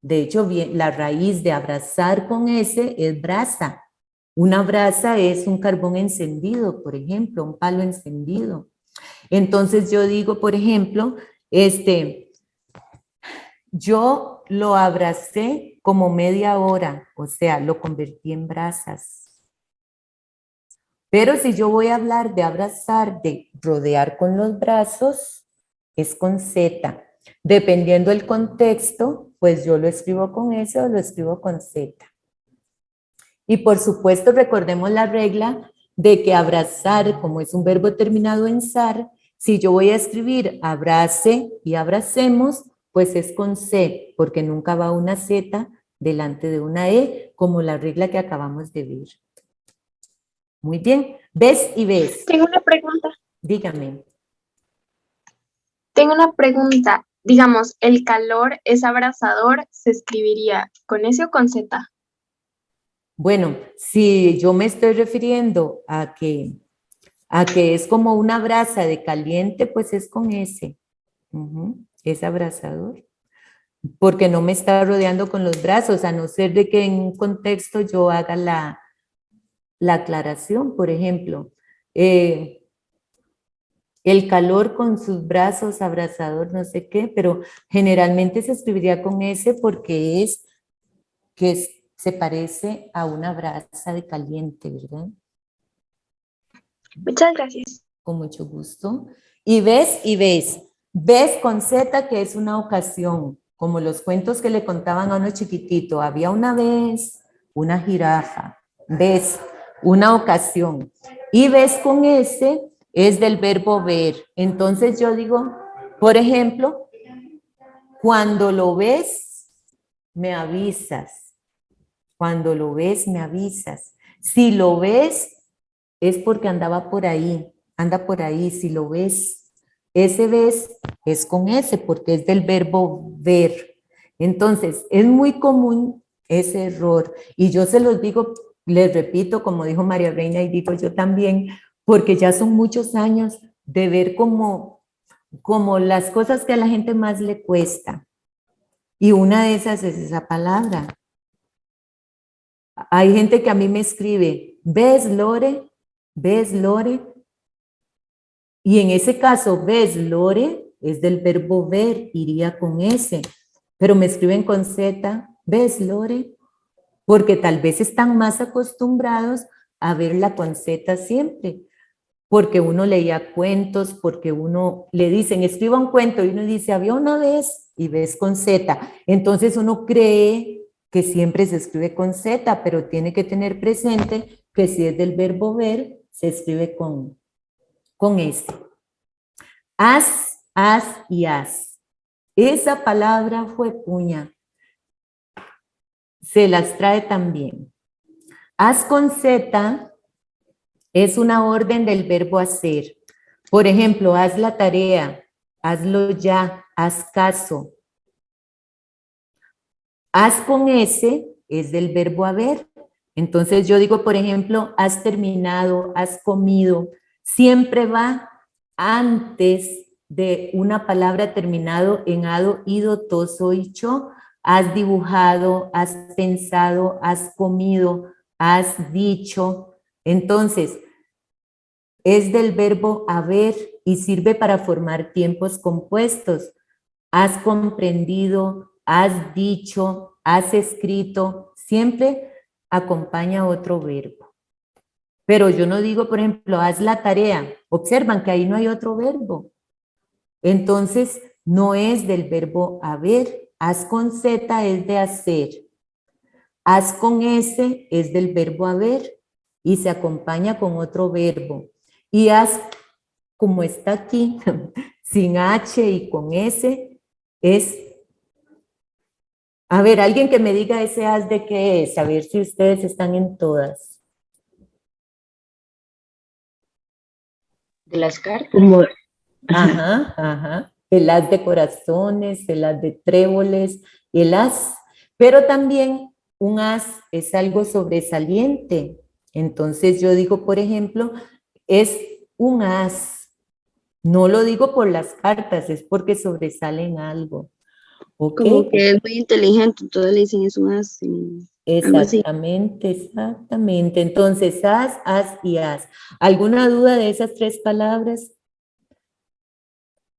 De hecho, bien, la raíz de abrazar con S es brasa. Una brasa es un carbón encendido, por ejemplo, un palo encendido. Entonces yo digo, por ejemplo, yo lo abracé como media hora, o sea, lo convertí en brasas. Pero si yo voy a hablar de abrazar, de rodear con los brazos, es con Z. Dependiendo del contexto, pues yo lo escribo con S o lo escribo con Z. Y por supuesto, recordemos la regla de que abrazar, como es un verbo terminado en zar, si yo voy a escribir abrace y abracemos, pues es con C, porque nunca va una Z delante de una E, como la regla que acabamos de ver. Muy bien. ¿Ves y ves? Tengo una pregunta. Dígame. Tengo una pregunta. Digamos, el calor es abrasador, ¿se escribiría con S o con Z? Bueno, si yo me estoy refiriendo a que es como una brasa de caliente, pues es con S. Es abrasador. Porque no me está rodeando con los brazos, a no ser de que en un contexto yo haga la aclaración, por ejemplo. El calor con sus brazos, abrazador, no sé qué, pero generalmente se escribiría con S porque se parece a una brasa de caliente, ¿verdad? Muchas gracias. Con mucho gusto. Y ves y ves. Ves con Z, que es una ocasión, como los cuentos que le contaban a uno chiquitito. Había una vez una jirafa. Ves, una ocasión. Y ves con S es del verbo ver. Entonces yo digo, por ejemplo, cuando lo ves, me avisas. Cuando lo ves, me avisas. Si lo ves, es porque andaba por ahí, anda por ahí. Si lo ves, ese ves es con S porque es del verbo ver. Entonces, es muy común ese error. Y yo se los digo, les repito, como dijo María Reina y digo yo también, porque ya son muchos años de ver como las cosas que a la gente más le cuesta. Y una de esas es esa palabra. Hay gente que a mí me escribe, ¿ves, Lore? ¿Ves, Lore? Y en ese caso, ¿ves, Lore? Es del verbo ver, iría con ese. Pero me escriben con Z, ¿ves, Lore? Porque tal vez están más acostumbrados a verla con Z siempre. Porque uno leía cuentos, porque uno le dicen, escriba un cuento, y uno dice, había una vez, y ves con Z. Entonces uno cree que siempre se escribe con Z, pero tiene que tener presente que si es del verbo ver, se escribe con S. Haz y haz. Esa palabra fue puña. Se las trae también. Haz con Z es una orden del verbo hacer. Por ejemplo, haz la tarea, hazlo ya, haz caso. Haz con S es del verbo haber. Entonces yo digo, por ejemplo, has terminado, has comido. Siempre va antes de una palabra terminado en ado, ido, toso y cho. Has dibujado, has pensado, has comido, has dicho. Entonces, es del verbo haber y sirve para formar tiempos compuestos. Has comprendido, has dicho, has escrito, siempre acompaña otro verbo. Pero yo no digo, por ejemplo, haz la tarea. Observan que ahí no hay otro verbo. Entonces, no es del verbo haber. Haz con Z es de hacer. Haz con S es del verbo haber y se acompaña con otro verbo. Y haz, como está aquí, sin H y con S, es... A ver, alguien que me diga ese haz de qué es, a ver si ustedes están en todas. De las cartas. Como, Ajá, ajá. El haz de corazones, el haz de tréboles, el haz. Pero también un haz es algo sobresaliente. Entonces yo digo, por ejemplo, es un haz. No lo digo por las cartas, es porque sobresale en algo. ¿Ok? Como que es muy inteligente, entonces le dicen es un as, algo así. Exactamente, exactamente. Entonces, haz y haz. ¿Alguna duda de esas tres palabras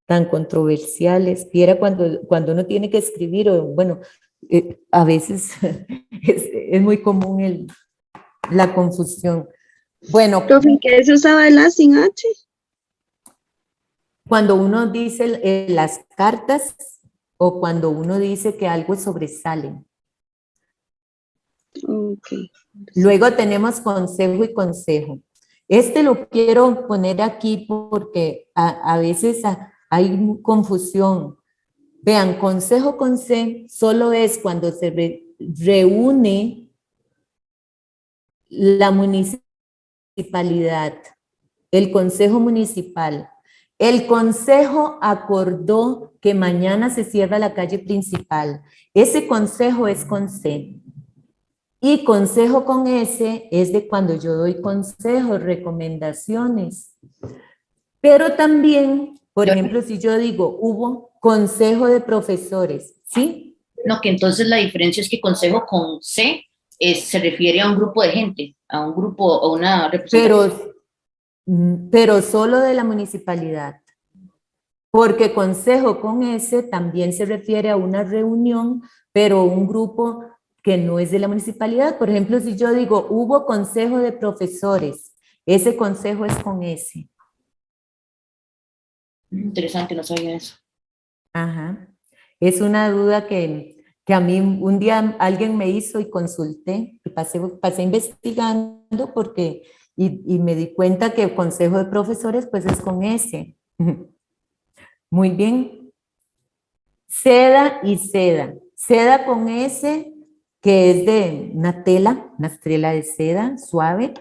tan controversiales? Viera cuando uno tiene que escribir, o bueno, a veces es muy común la confusión. Bueno, Profe, ¿en qué se usaba el as sin H? cuando uno dice las cartas o cuando uno dice que algo sobresale. Ok. Luego tenemos consejo y consejo. Este lo quiero poner aquí porque a veces hay confusión. Vean, consejo con C solo es cuando se reúne la municipalidad, el consejo municipal. El consejo acordó que mañana se cierra la calle principal. Ese consejo es con C. Y consejo con S es de cuando yo doy consejos, recomendaciones. Pero también, por ejemplo, si yo digo, hubo consejo de profesores, ¿sí? No, que entonces la diferencia es que consejo con C se refiere a un grupo de gente, a un grupo o una representación. Pero solo de la municipalidad. Porque consejo con S también se refiere a una reunión, pero un grupo que no es de la municipalidad. Por ejemplo, si yo digo, hubo consejo de profesores, ese consejo es con S. Interesante, no sabía eso. Ajá. Es una duda que a mí un día alguien me hizo y consulté y pasé investigando porque y me di cuenta que el consejo de profesores pues es con S. Muy bien. Seda y seda. Seda con S, que es de una tela de seda suave,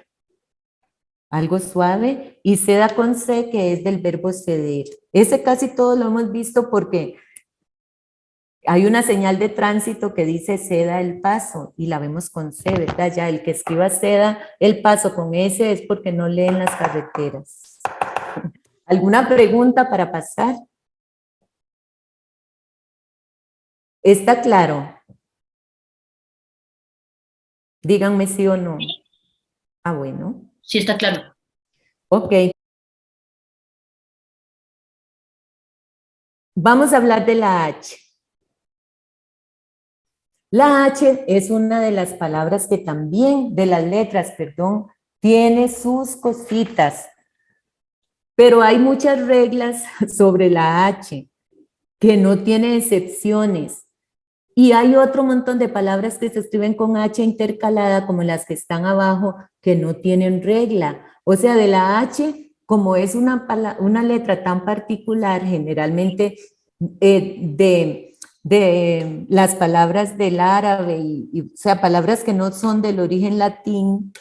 algo suave, y seda con C, que es del verbo ceder. Ese casi todo lo hemos visto porque Hay una señal de tránsito que dice ceda el paso y la vemos con C, ¿verdad? Ya el que escriba ceda el paso con S es porque no leen las carreteras. ¿Alguna pregunta para pasar? ¿Está claro? Díganme sí o no. Ah, bueno. Sí, está claro. Ok. Vamos a hablar de la H. La H es una de las palabras que también, de las letras, perdón, tiene sus cositas. Pero hay muchas reglas sobre la H que no tiene excepciones. Y hay otro montón de palabras que se escriben con H intercalada, como las que están abajo, que no tienen regla. O sea, de la H, como es una letra tan particular, generalmente de las palabras del árabe, o sea, palabras que no son del origen latín,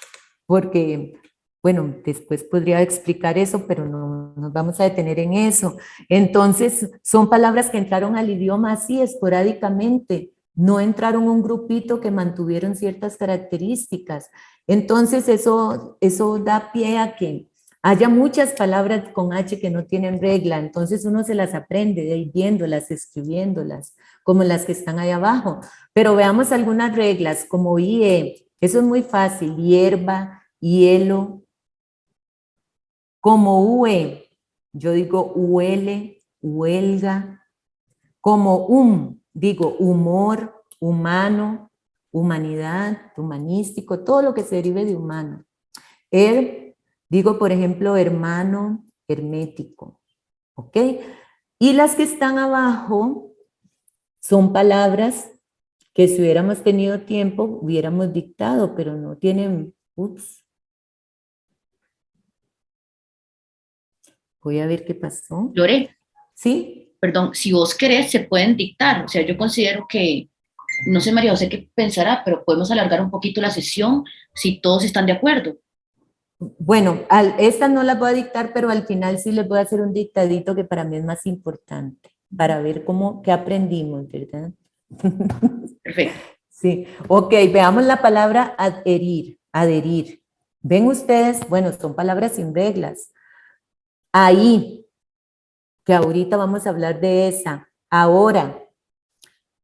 porque, bueno, después podría explicar eso, pero no nos vamos a detener en eso. Entonces, son palabras que entraron al idioma así, esporádicamente, no entraron un grupito que mantuvieron ciertas características. Entonces, eso da pie a que haya muchas palabras con H que no tienen regla, entonces uno se las aprende de ahí viéndolas, escribiéndolas, como las que están ahí abajo. Pero veamos algunas reglas, como IE, eso es muy fácil, hierba, hielo, como UE, yo digo huele, huelga, como digo humor, humano, humanidad, humanístico, todo lo que se derive de humano. Digo, por ejemplo, hermano, hermético, ¿ok? Y las que están abajo son palabras que si hubiéramos tenido tiempo hubiéramos dictado, pero no tienen, ups. Voy a ver qué pasó. Lore, ¿Sí? perdón, si vos querés, se pueden dictar. O sea, yo considero que, no sé, María José qué pensará, pero podemos alargar un poquito la sesión si todos están de acuerdo. Bueno, esta no la voy a dictar, pero al final sí les voy a hacer un dictadito que para mí es más importante, para ver qué aprendimos, ¿verdad? Perfecto. Sí, ok, veamos la palabra adherir, adherir. ¿Ven ustedes? Bueno, son palabras sin reglas. Ahí, que ahorita vamos a hablar de esa. Ahora,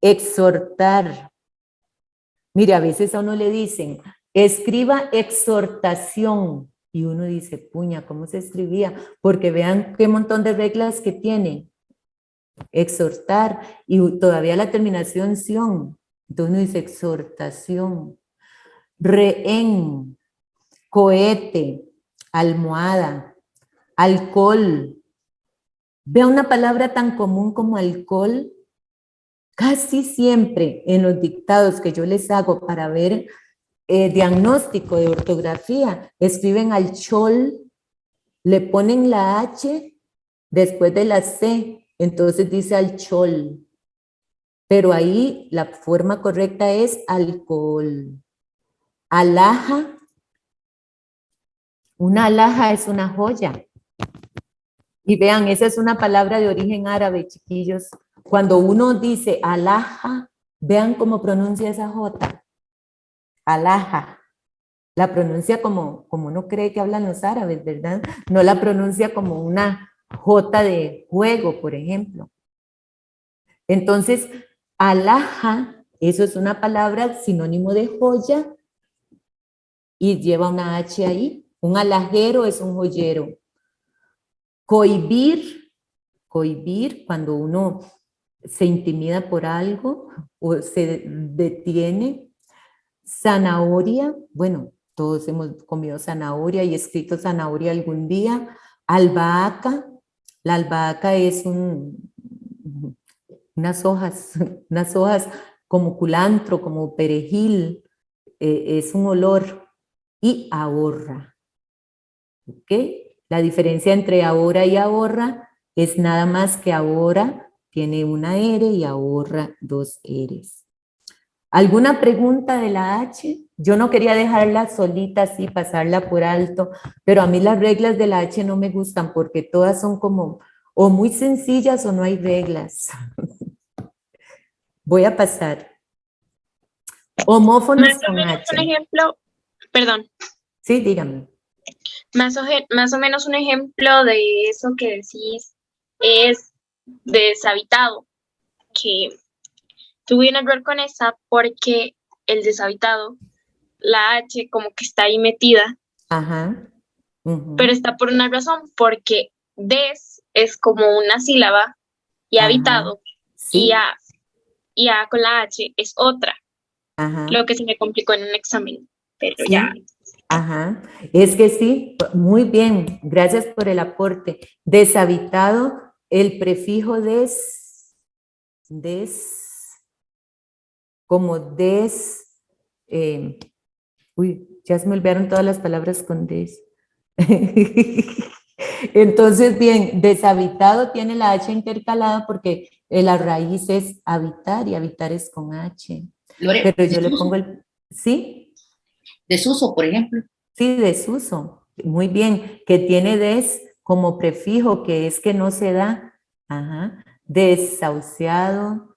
exhortar. Mire, a veces a uno le dicen, escriba exhortación. Y uno dice, puña, ¿cómo se escribía? Porque vean qué montón de reglas que tiene. Exhortar. Y todavía la terminación ción. Entonces uno dice exhortación. Rehén, cohete, almohada, alcohol. Vea una palabra tan común como alcohol. Casi siempre en los dictados que yo les hago para ver diagnóstico de ortografía, escriben alcohol, le ponen la H después de la C, entonces dice alcohol. Pero ahí la forma correcta es alcohol. Alhaja. Una alhaja es una joya. Y vean, esa es una palabra de origen árabe, chiquillos. Cuando uno dice alhaja, vean cómo pronuncia esa J. Alhaja. La pronuncia como uno cree que hablan los árabes, ¿verdad? No la pronuncia como una J de juego, por ejemplo. Entonces, alhaja, eso es una palabra sinónimo de joya y lleva una H ahí. Un alhajero es un joyero. Cohibir, cohibir cuando uno se intimida por algo o se detiene. Zanahoria, bueno, todos hemos comido zanahoria y escrito zanahoria algún día. Albahaca, la albahaca es unas hojas como culantro, como perejil, es un olor. Y ahorra, ¿ok? La diferencia entre ahora y ahorra es nada más que ahora tiene una R y ahorra dos Rs. ¿Alguna pregunta de la H? Yo no quería dejarla solita así, pasarla por alto, pero a mí las reglas de la H no me gustan porque todas son como o muy sencillas o no hay reglas. Voy a pasar. Homófonos Más o con menos H. un ejemplo, perdón, Sí, dígame. más o menos un ejemplo de eso que decís es deshabitado, que tuve un error con esa porque el deshabitado, la H como que está ahí metida, Ajá. Ujú. pero está por una razón, porque des es como una sílaba y Ajá. habitado Sí. y a con la H es otra, Ajá. lo que se me complicó en un examen, pero Sí. ya. Ajá. Es que sí, muy bien. Gracias por el aporte. Deshabitado, el prefijo como ya se me olvidaron todas las palabras con des. Entonces, bien, deshabitado tiene la H intercalada porque la raíz es habitar y habitar es con H. Lore, Pero yo le pongo ¿sí? desuso, por ejemplo. Sí, desuso. Muy bien, que tiene des como prefijo, que es que no se da. Ajá. Desahuciado,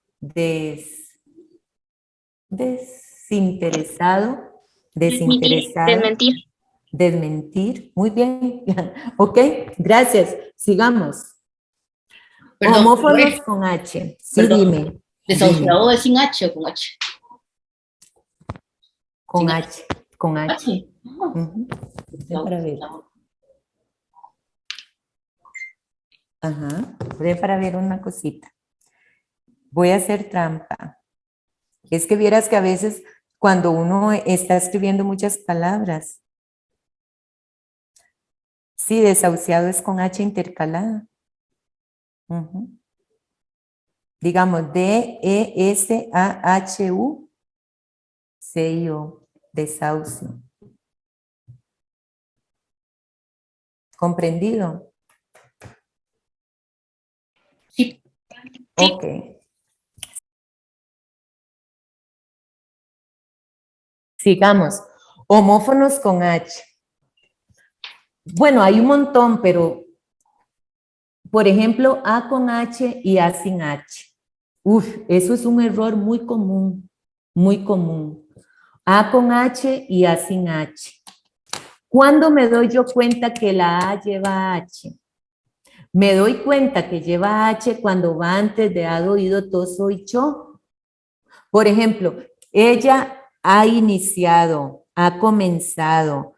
desinteresado, Desmentir. desmentir. Muy bien. Ok, gracias. Sigamos. Perdón, Homófonos Lore, con H. Sí, perdón. dime. Desahuciado es sin H o con H. Con Sin H. H. Con H. H. Ujú. Para ver. Ajá. Voy para ver una cosita. Voy a hacer trampa. Es que vieras que a veces cuando uno está escribiendo muchas palabras, sí, desahuciado es con H intercalada. Ujú. Digamos, DESAHU-CIO, desahucio. ¿Comprendido? Sí. Ok. Sigamos. Homófonos con H. Bueno, hay un montón, pero, por ejemplo, A con H y A sin H. Uf, eso es un error muy común, muy común. A con H y A sin H. ¿Cuándo me doy yo cuenta que la A lleva H? Me doy cuenta que lleva H cuando va antes de ha, oído, to, soy, yo. Por ejemplo, ella ha iniciado, ha comenzado,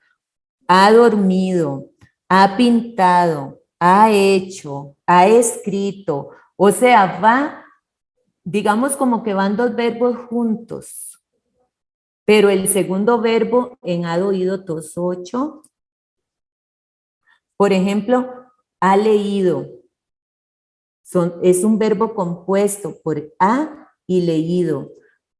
ha dormido, ha pintado, ha hecho, ha escrito. O sea, va, digamos como que van dos verbos juntos. Pero el segundo verbo en ha, oído, to, soy, yo. Por ejemplo, ha leído. Es un verbo compuesto por ha y leído.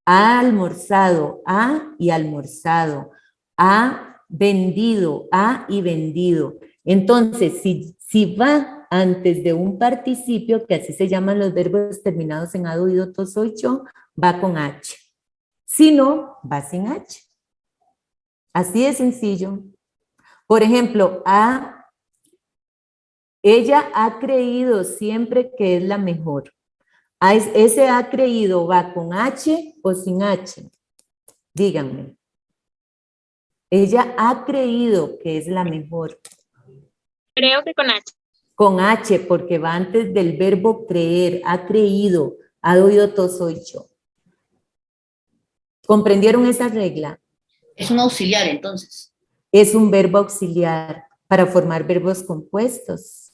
Ha almorzado, ha y almorzado. Ha vendido, ha y vendido. Entonces, si va antes de un participio, que así se llaman los verbos terminados en ha, oído, to, soy, yo, va con H. Si no, va sin H. Así de sencillo. Por ejemplo, ella ha creído siempre que es la mejor. ¿Ese ha creído va con H o sin H? Díganme. Ella ha creído que es la mejor. Creo que con H. Con H, porque va antes del verbo creer. Ha creído. Ha oído todo soy yo. ¿Comprendieron esa regla? Es un auxiliar, entonces. Es un verbo auxiliar para formar verbos compuestos.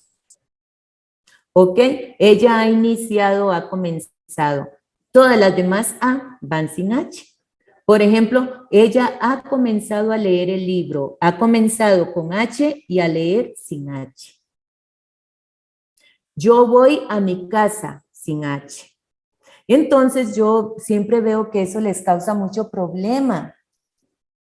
¿Ok? Ella ha iniciado, ha comenzado. Todas las demás A van sin H. Por ejemplo, ella ha comenzado a leer el libro. Ha comenzado con H y a leer sin H. Yo voy a mi casa sin H. Entonces yo siempre veo que eso les causa mucho problema.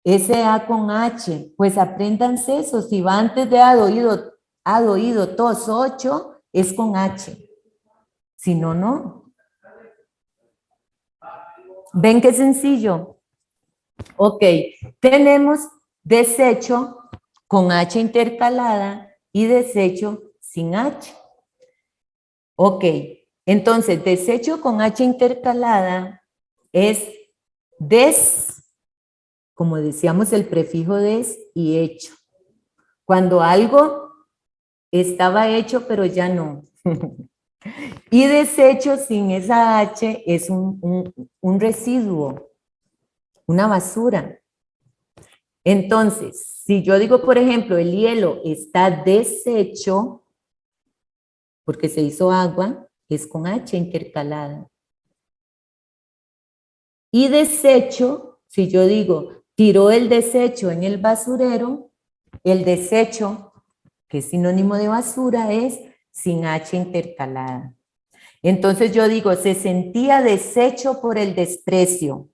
Ese A con H, pues apréndanse eso. Si va antes de ha oído, tos, 8, es con H. Si no, no. ¿Ven qué sencillo? Ok, tenemos desecho con H intercalada y desecho sin H. Ok, entonces desecho con H intercalada es des, como decíamos el prefijo des y hecho. Cuando algo estaba hecho pero ya no. Y desecho sin esa H es un residuo, una basura. Entonces, si yo digo, por ejemplo, el hielo está deshecho, porque se hizo agua, es con H intercalada. Y desecho, si yo digo, tiró el desecho en el basurero, el desecho, que es sinónimo de basura, es sin H intercalada. Entonces yo digo, se sentía deshecho por el desprecio.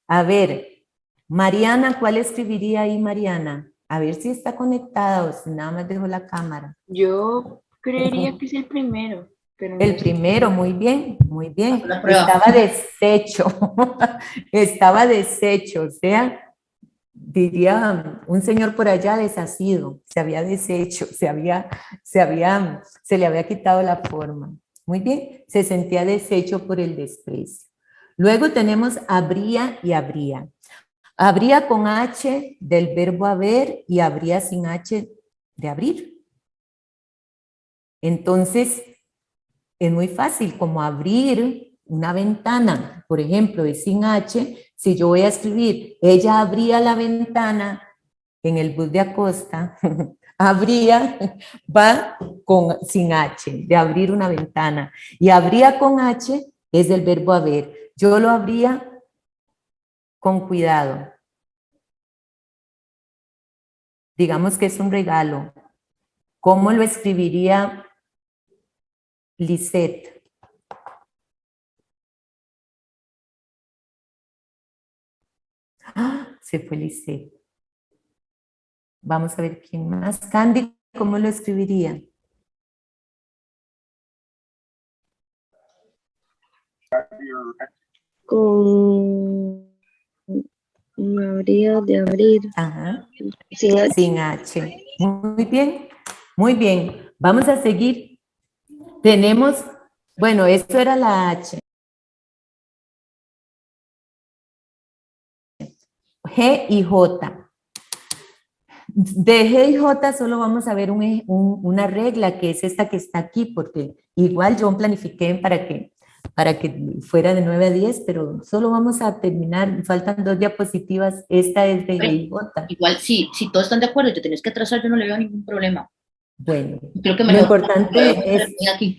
A ver, Mariana, ¿cuál escribiría ahí, Mariana? A ver si está conectada o si nada más dejo la cámara. Yo creería que es el primero, pero no El estoy primero, segura. muy bien, muy bien. La prueba. Estaba deshecho, estaba deshecho, o sea, diría un señor por allá deshacido, se había deshecho, se le había quitado la forma. Muy bien, se sentía deshecho por el desprecio. Luego tenemos habría y habría. Habría con H del verbo haber y habría sin H de abrir. Entonces, es muy fácil, como abrir una ventana, por ejemplo, es sin H. Si yo voy a escribir, ella abría la ventana en el bus de Acosta, abría, va sin H, de abrir una ventana. Y abría con H es del verbo haber. Yo lo abría con cuidado. Digamos que es un regalo. ¿Cómo lo escribiría Lisette? ¡Ah! Se fue Lisette. Vamos a ver quién más. Candy, ¿cómo lo escribiría? Con habría de abrir. Ajá. Sin H. Sin H. Muy bien, muy bien. Vamos a seguir. Tenemos, bueno, esto era la H. G y J. De G y J solo vamos a ver una regla, que es esta que está aquí, porque igual yo planifiqué para que fuera de 9 a 10, pero solo vamos a terminar, faltan 2 diapositivas, esta es de G y J. Igual, si todos están de acuerdo y te tienes que atrasar, yo no le veo ningún problema. Bueno, Creo que lo mejor. importante es... Aquí.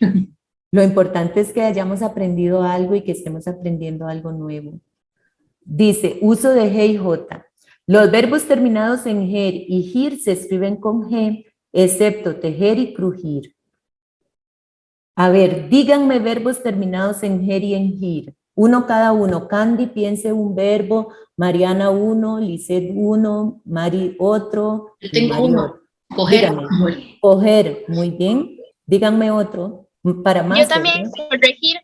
Lo importante es que hayamos aprendido algo y que estemos aprendiendo algo nuevo. Dice, uso de G y J. Los verbos terminados en ger y gir se escriben con G, excepto tejer y crujir. A ver, díganme verbos terminados en ger y en gir. Uno cada uno. Candy, piense un verbo. Mariana, uno. Lisette, uno. Mari, otro. Yo tengo Mari, uno. otro. Coger. Díganme. Coger, muy bien. Díganme otro. Para más. Yo también, ¿verdad? corregir.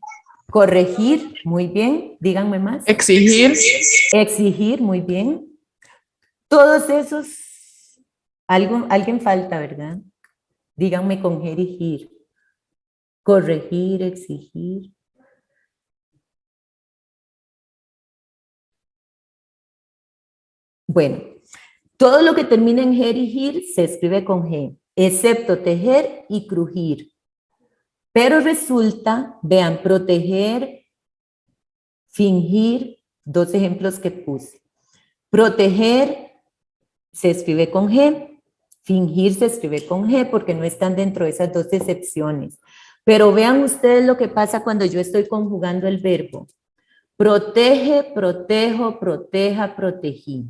Corregir, muy bien. Díganme más. Exigir. Exigir, muy bien. Todos esos, alguien falta, ¿verdad? Díganme con ger y gir. Corregir, exigir. Bueno, todo lo que termina en ger y gir se escribe con G, excepto tejer y crujir. Pero resulta, vean, proteger, fingir, 2 ejemplos que puse. Proteger se escribe con G, fingir se escribe con G porque no están dentro de esas 2 excepciones. Pero vean ustedes lo que pasa cuando yo estoy conjugando el verbo. Protege, protejo, proteja, protegí.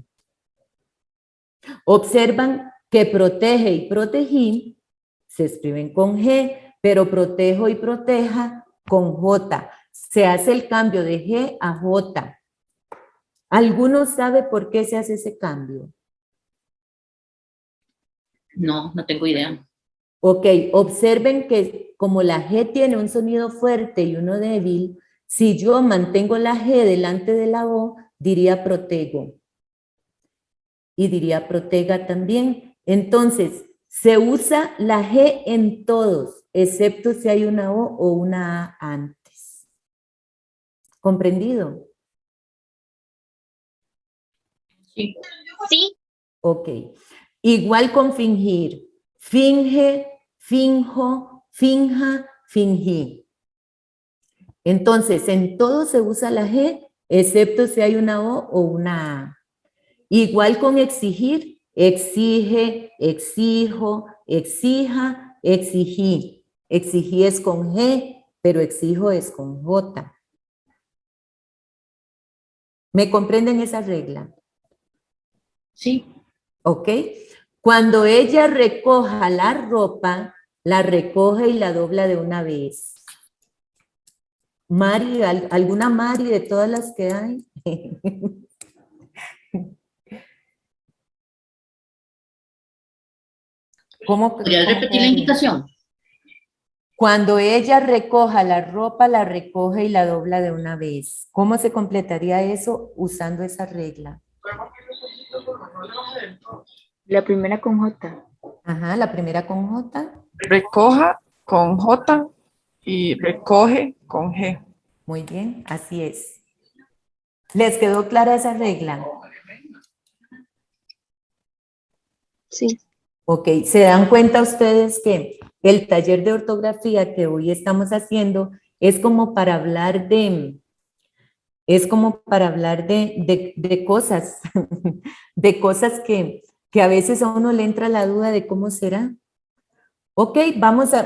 Observan que protege y protegí se escriben con G, pero protejo y proteja con J. Se hace el cambio de G a J. ¿Alguno sabe por qué se hace ese cambio? No, no tengo idea. Ok, observen que como la G tiene un sonido fuerte y uno débil, si yo mantengo la G delante de la O, diría protego. Y diría protega también. Entonces, se usa la G en todos, excepto si hay una O o una A antes. ¿Comprendido? Sí. Sí, Ok. Igual con fingir. Finge, finjo, finja, fingí. Entonces, en todo se usa la G, excepto si hay una O o una A. Igual con exigir. Exige, exijo, exija, exigí. Exigí es con G, pero exijo es con J. ¿Me comprenden esa regla? Sí. ¿Ok? Cuando ella recoja la ropa, la recoge y la dobla de una vez. Mari, ¿alguna Mari de todas las que hay? ¿Cómo, ¿Podrías cómo repetir la quedaría? indicación? Cuando ella recoja la ropa, la recoge y la dobla de una vez. ¿Cómo se completaría eso usando esa regla? La primera con J. Ajá, la primera con J. Recoja con J y recoge con G. Muy bien, así es. ¿Les quedó clara esa regla? Sí, Ok, ¿se dan cuenta ustedes que el taller de ortografía que hoy estamos haciendo es como para hablar de cosas, de cosas que a veces a uno le entra la duda de cómo será? Ok,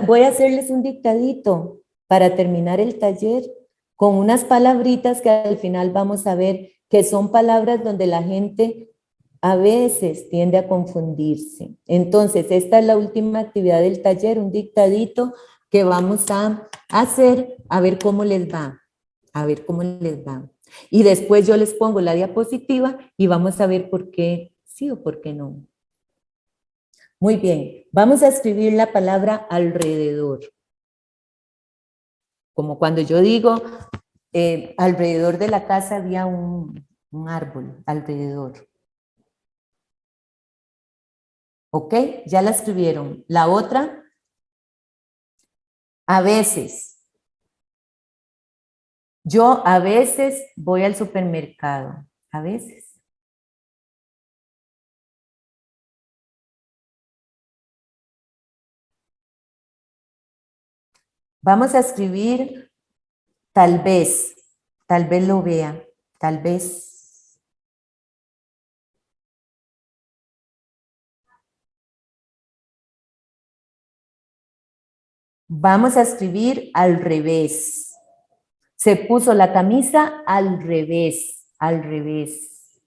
voy a hacerles un dictadito para terminar el taller con unas palabritas que al final vamos a ver que son palabras donde la gente a veces tiende a confundirse. Entonces, esta es la última actividad del taller, un dictadito que vamos a hacer a ver cómo les va, a ver cómo les va. Y después yo les pongo la diapositiva y vamos a ver por qué sí o por qué no. Muy bien, vamos a escribir la palabra alrededor. Como cuando yo digo, alrededor de la casa había un árbol, alrededor. ¿Ok? Ya la escribieron. La otra, a veces. Yo a veces voy al supermercado. A veces. Vamos a escribir tal vez lo vea, tal vez. Vamos a escribir al revés. Se puso la camisa al revés, al revés.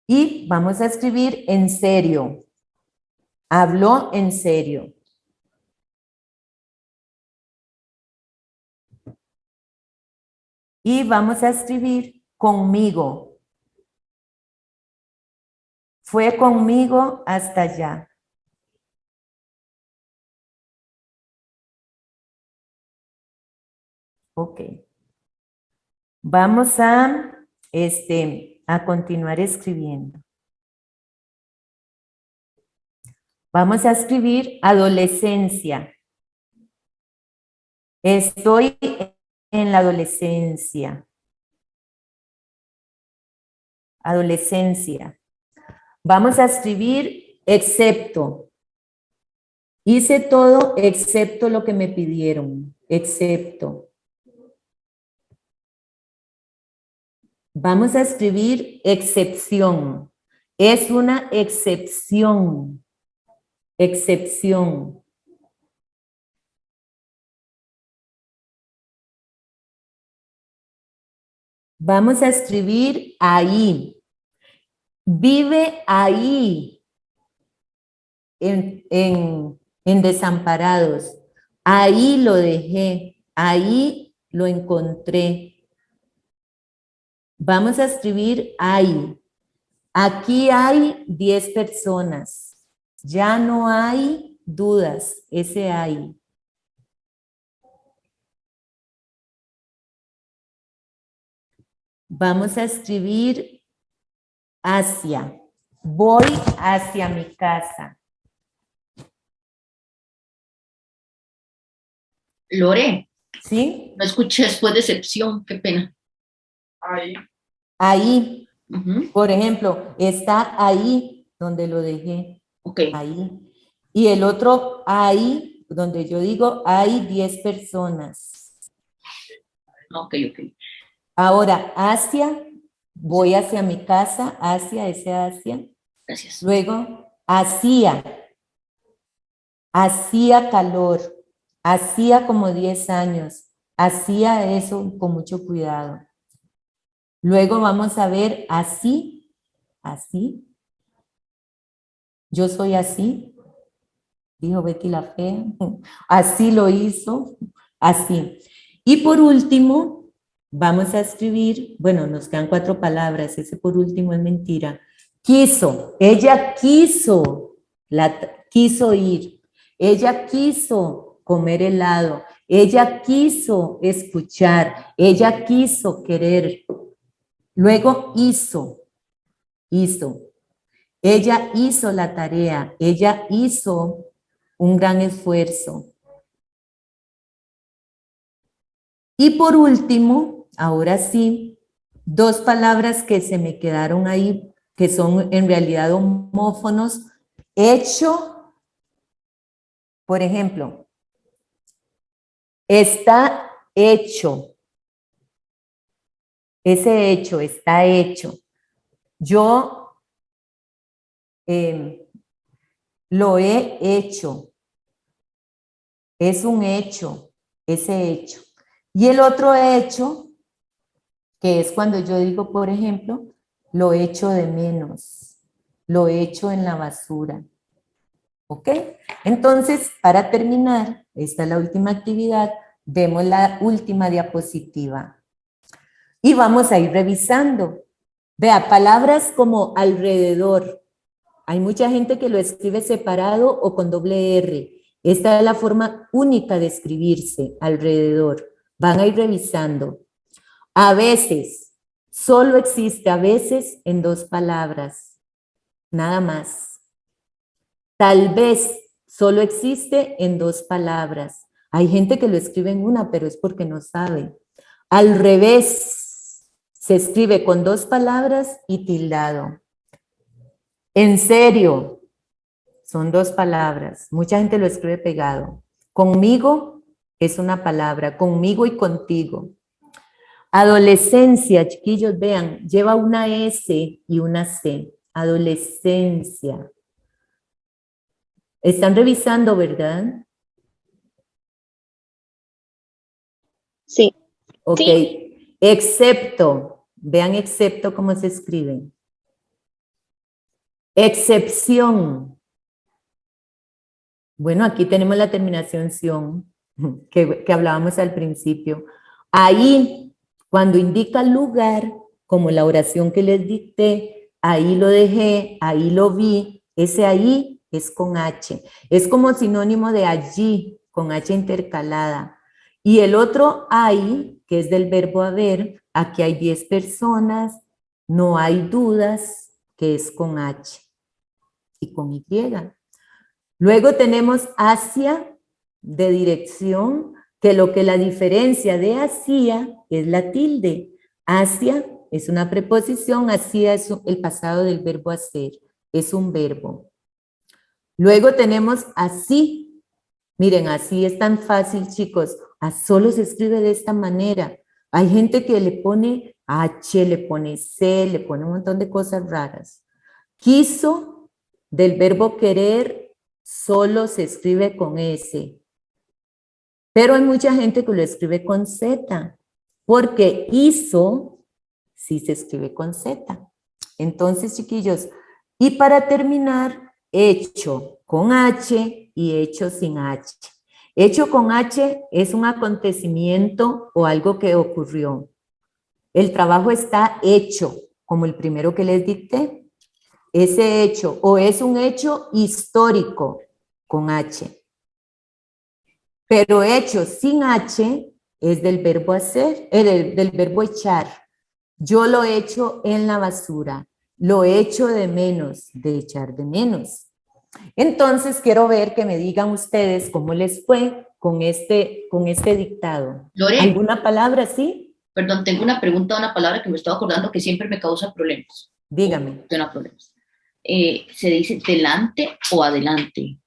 Y vamos a escribir en serio. Habló en serio. Y vamos a escribir conmigo. Fue conmigo hasta allá. Ok. Vamos a continuar escribiendo. Vamos a escribir adolescencia. Estoy en la adolescencia. Adolescencia. Vamos a escribir excepto. Hice todo excepto lo que me pidieron. Excepto. Vamos a escribir excepción. Es una excepción. Excepción. Vamos a escribir ahí. Vive ahí, en Desamparados. Ahí lo dejé, ahí lo encontré. Vamos a escribir ahí. Aquí hay 10 personas. Ya no hay dudas, ese hay. Vamos a escribir hacia. Voy hacia mi casa. Lore, ¿Sí? No escuché después de excepción, qué pena. Ahí. Ahí, Ujú. por ejemplo, está ahí donde lo dejé. Ok, Ahí. Y el otro ahí, donde yo digo hay 10 personas. ok, ok. Ahora, hacia, voy hacia mi casa, hacia ese hacia. Gracias. Luego, hacía calor, hacía como 10 años, hacía eso con mucho cuidado. Luego vamos a ver así, así. Yo soy así, dijo Betty la Fea. Así lo hizo, así. Y por último, vamos a escribir, bueno, nos quedan 4 palabras, ese por último es mentira. Quiso, ella quiso, quiso ir, ella quiso comer helado, ella quiso escuchar, ella quiso querer. Luego hizo. Ella hizo la tarea, ella hizo un gran esfuerzo. Y por último, ahora sí, 2 palabras que se me quedaron ahí, que son en realidad homófonos. Hecho, por ejemplo, está hecho. Ese hecho está hecho. Yo lo he hecho. Es un hecho, ese hecho. Y el otro hecho, que es cuando yo digo, por ejemplo, lo echo de menos, lo echo en la basura. ¿Ok? Entonces, para terminar, esta es la última actividad, vemos la última diapositiva. Y vamos a ir revisando. Vea, palabras como alrededor. Hay mucha gente que lo escribe separado o con doble R. Esta es la forma única de escribirse, alrededor. Van a ir revisando. A veces, solo existe a veces en 2 palabras, nada más. Tal vez solo existe en 2 palabras. Hay gente que lo escribe en una, pero es porque no sabe. Al revés, se escribe con 2 palabras y tildado. En serio, son 2 palabras. Mucha gente lo escribe pegado. Conmigo es una palabra, conmigo y contigo. Adolescencia, chiquillos, vean, lleva una S y una C. Adolescencia. Están revisando, ¿verdad? Sí, Ok. Sí. Excepto. Vean excepto cómo se escribe. Excepción. Bueno, aquí tenemos la terminación ción que hablábamos al principio. Ahí, cuando indica lugar, como la oración que les dicté, ahí lo dejé, ahí lo vi, ese ahí es con H. Es como sinónimo de allí, con H intercalada. Y el otro ahí, que es del verbo haber, aquí hay 10 personas, no hay dudas, que es con H y con Y. Luego tenemos hacia, de dirección, que lo que la diferencia de hacia es la tilde. Hacia es una preposición, hacia es el pasado del verbo hacer, es un verbo. Luego tenemos así. Miren, así es tan fácil, chicos. Solo se escribe de esta manera. Hay gente que le pone H, le pone C, le pone un montón de cosas raras. Quiso, del verbo querer, solo se escribe con S. Pero hay mucha gente que lo escribe con Z, porque hizo, sí se escribe con Z. Entonces, chiquillos, y para terminar, hecho con H y hecho sin H. Hecho con H es un acontecimiento o algo que ocurrió. El trabajo está hecho, como el primero que les dicté. Ese hecho o es un hecho histórico con H. Pero hecho sin H es del verbo hacer, del verbo echar. Yo lo echo en la basura, lo echo de menos, de echar de menos. Entonces quiero ver que me digan ustedes cómo les fue con este dictado? Lore, ¿Alguna palabra, sí? perdón, tengo una pregunta, una palabra que me estaba acordando que siempre me causa problemas. Dígame. No problemas. ¿Se dice delante o adelante?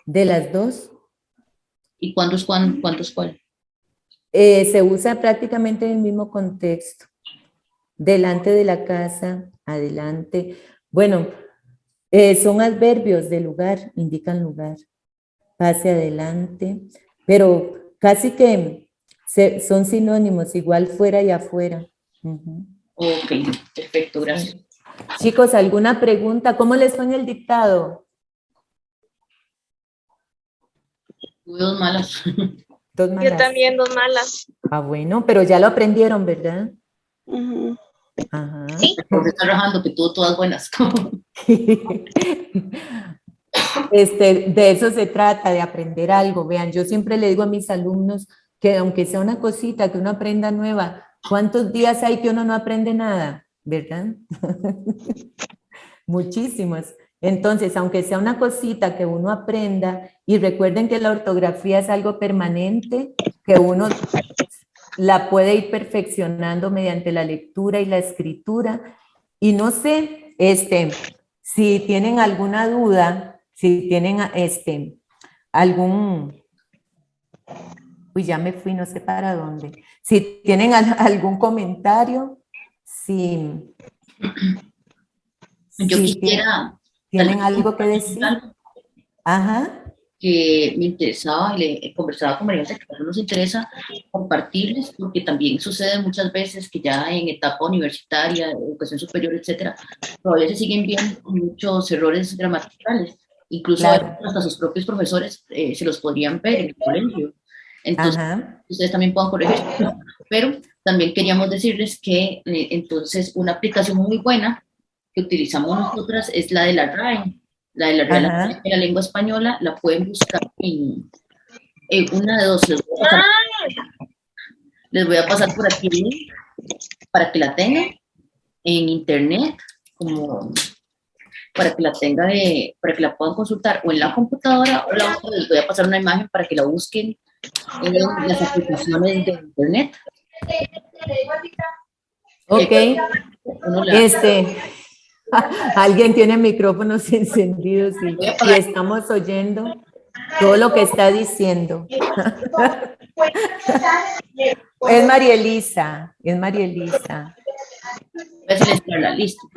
¿De las dos? ¿Y cuándo es cuál? Se usa prácticamente en el mismo contexto. Delante de la casa, adelante. Bueno, son adverbios de lugar, indican lugar. Pase adelante, pero casi que son sinónimos, igual fuera y afuera. Ujú. Ok, perfecto, gracias. Chicos, ¿alguna pregunta? ¿Cómo les fue en el dictado? Tuve dos malas. Dos Yo malas. también 2 malas. Ah, bueno, pero ya lo aprendieron, ¿verdad? Ujú. Ajá. Sí. El profe está rajando que tuvo todas buenas. De eso se trata, de aprender algo. Vean, yo siempre le digo a mis alumnos que aunque sea una cosita, que uno aprenda nueva, ¿cuántos días hay que uno no aprende nada? ¿Verdad? Muchísimos. Entonces, aunque sea una cosita que uno aprenda, y recuerden que la ortografía es algo permanente, que uno la puede ir perfeccionando mediante la lectura y la escritura. Y no sé, si tienen alguna duda, si tienen algún, uy, ya me fui, no sé para dónde. Si tienen algún comentario, si Yo si quisiera tienen algo que decir. algo Ajá. que me interesaba y le conversaba con María José, que a nosotros nos interesa compartirles, porque también sucede muchas veces que ya en etapa universitaria, educación superior, etcétera, todavía se siguen viendo muchos errores gramaticales. Incluso Claro. hasta sus propios profesores se los podrían ver en el colegio. Entonces, Ajá. ustedes también puedan corregir. Pero también queríamos decirles que entonces una aplicación muy buena que utilizamos nosotras es la de la RAE. La de la Real Ajá. Academia de la Lengua Española, la pueden buscar en una de dos. Les voy a pasar por aquí el link para que la tengan en internet, como para que la tengan, para que la puedan consultar o en la computadora, o la otra les voy a pasar una imagen para que la busquen en las aplicaciones de internet. Ok. Uno la- Alguien tiene micrófonos encendidos y estamos oyendo todo lo que está diciendo. Es María Elisa, es María Elisa. voy a silenciarla, listo.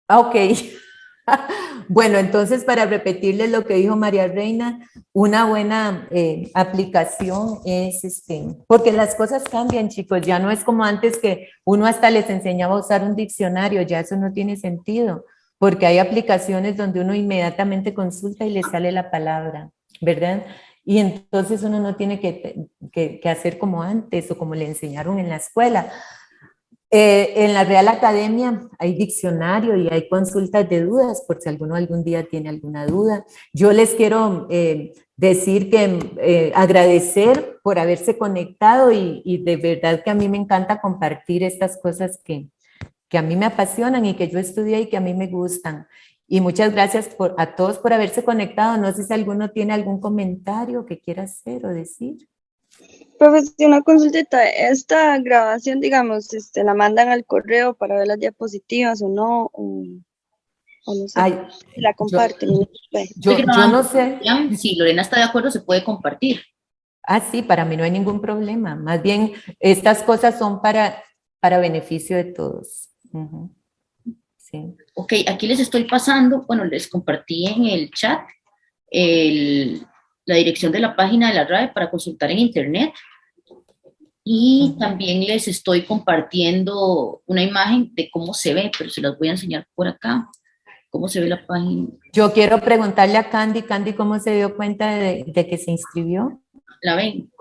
Ok. Bueno, entonces para repetirles lo que dijo María Reina, una buena aplicación es porque las cosas cambian, chicos, ya no es como antes que uno hasta les enseñaba a usar un diccionario, ya eso no tiene sentido, porque hay aplicaciones donde uno inmediatamente consulta y le sale la palabra, ¿verdad? Y entonces uno no tiene que hacer como antes o como le enseñaron en la escuela. En la Real Academia hay diccionario y hay consultas de dudas por si alguno algún día tiene alguna duda. Yo les quiero decir que agradecer por haberse conectado y de verdad que a mí me encanta compartir estas cosas que a mí me apasionan y que yo estudié y que a mí me gustan. Y muchas gracias a todos por haberse conectado. No sé si alguno tiene algún comentario que quiera hacer o decir. Profesor, una consultita, esta grabación, digamos, la mandan al correo para ver las diapositivas o no, o no sé, Ay, si la comparten. yo no sé. Si Lorena está de acuerdo, se puede compartir. Ah, sí, para mí no hay ningún problema. Más bien, estas cosas son para beneficio de todos. Ujú. Sí. Ok, aquí les estoy pasando, bueno, les compartí en el chat la dirección de la página de la RAE para consultar en internet. Y también les estoy compartiendo una imagen de cómo se ve, pero se las voy a enseñar por acá, cómo se ve la página. Yo quiero preguntarle a Candy, ¿cómo se dio cuenta de que se inscribió? ¿La ven?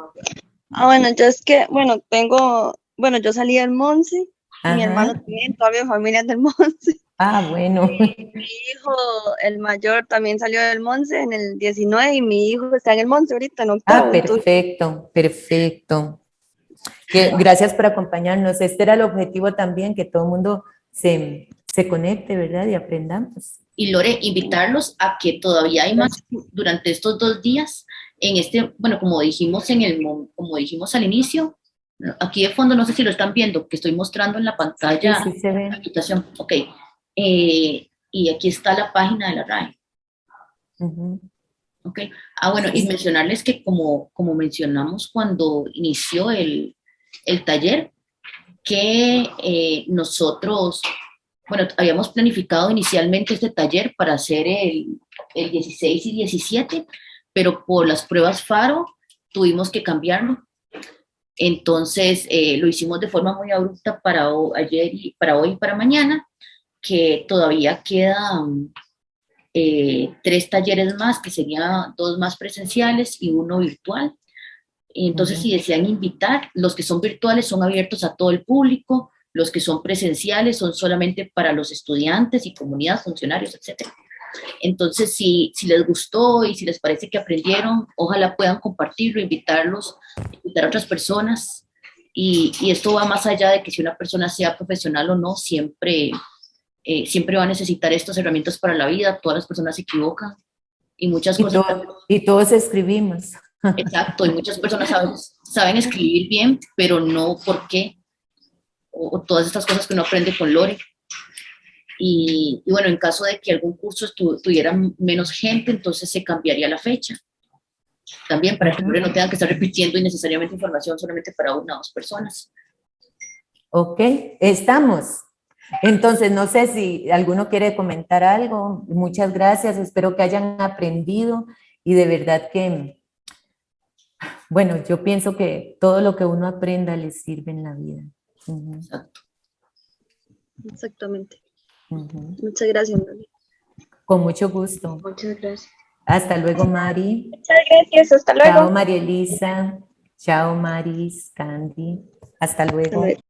Bueno, yo es que, yo salí del Monse, mi hermano Ajá. también, toda mi familia es del Monse. Ah, bueno. Mi hijo, el mayor, también salió del Monse en el 19 y mi hijo está en el Monse ahorita en octavo. Ah, perfecto, perfecto. Gracias por acompañarnos. Este era el objetivo también, que todo el mundo se se conecte, ¿verdad? Y aprendamos. Y Lore, invitarlos a que todavía hay más durante estos 2 días, bueno, como dijimos como dijimos al inicio, aquí de fondo, no sé si lo están viendo, que estoy mostrando en la pantalla Sí, sí se ve. la invitación. Ok. Y aquí está la página de la RAE. Ujú. Ok. Bueno, y mencionarles que como mencionamos cuando inició el taller, que nosotros, bueno, habíamos planificado inicialmente este taller para hacer el 16 y 17, pero por las pruebas FARO tuvimos que cambiarlo. Entonces lo hicimos de forma muy abrupta para ayer y para hoy y para mañana, que todavía quedan 3 talleres más, que serían 2 más presenciales y 1 virtual. Entonces, si desean invitar, los que son virtuales son abiertos a todo el público, los que son presenciales son solamente para los estudiantes y comunidad, funcionarios, etc. Entonces, si les gustó y si les parece que aprendieron, ojalá puedan compartirlo, invitar a otras personas. Y esto va más allá de que si una persona sea profesional o no, siempre va a necesitar estas herramientas para la vida. Todas las personas se equivocan y muchas cosas. Y todos escribimos. Exacto, y muchas personas saben escribir bien, pero no por qué, o todas estas cosas que uno aprende con Lore. Y bueno, en caso de que algún curso tuviera menos gente, entonces se cambiaría la fecha. También para que Lore no tenga que estar repitiendo innecesariamente información solamente para 1 o 2 personas. Ok, estamos. Entonces, no sé si alguno quiere comentar algo. Muchas gracias, espero que hayan aprendido y de verdad que, bueno, yo pienso que todo lo que uno aprenda les sirve en la vida. Exacto. Exactamente. Muchas gracias, Lore. Con mucho gusto. Muchas gracias. Hasta luego, Mari. Muchas gracias, hasta luego. Chao, María Elisa. Chao, Maris, Candy. Hasta luego. Hasta luego.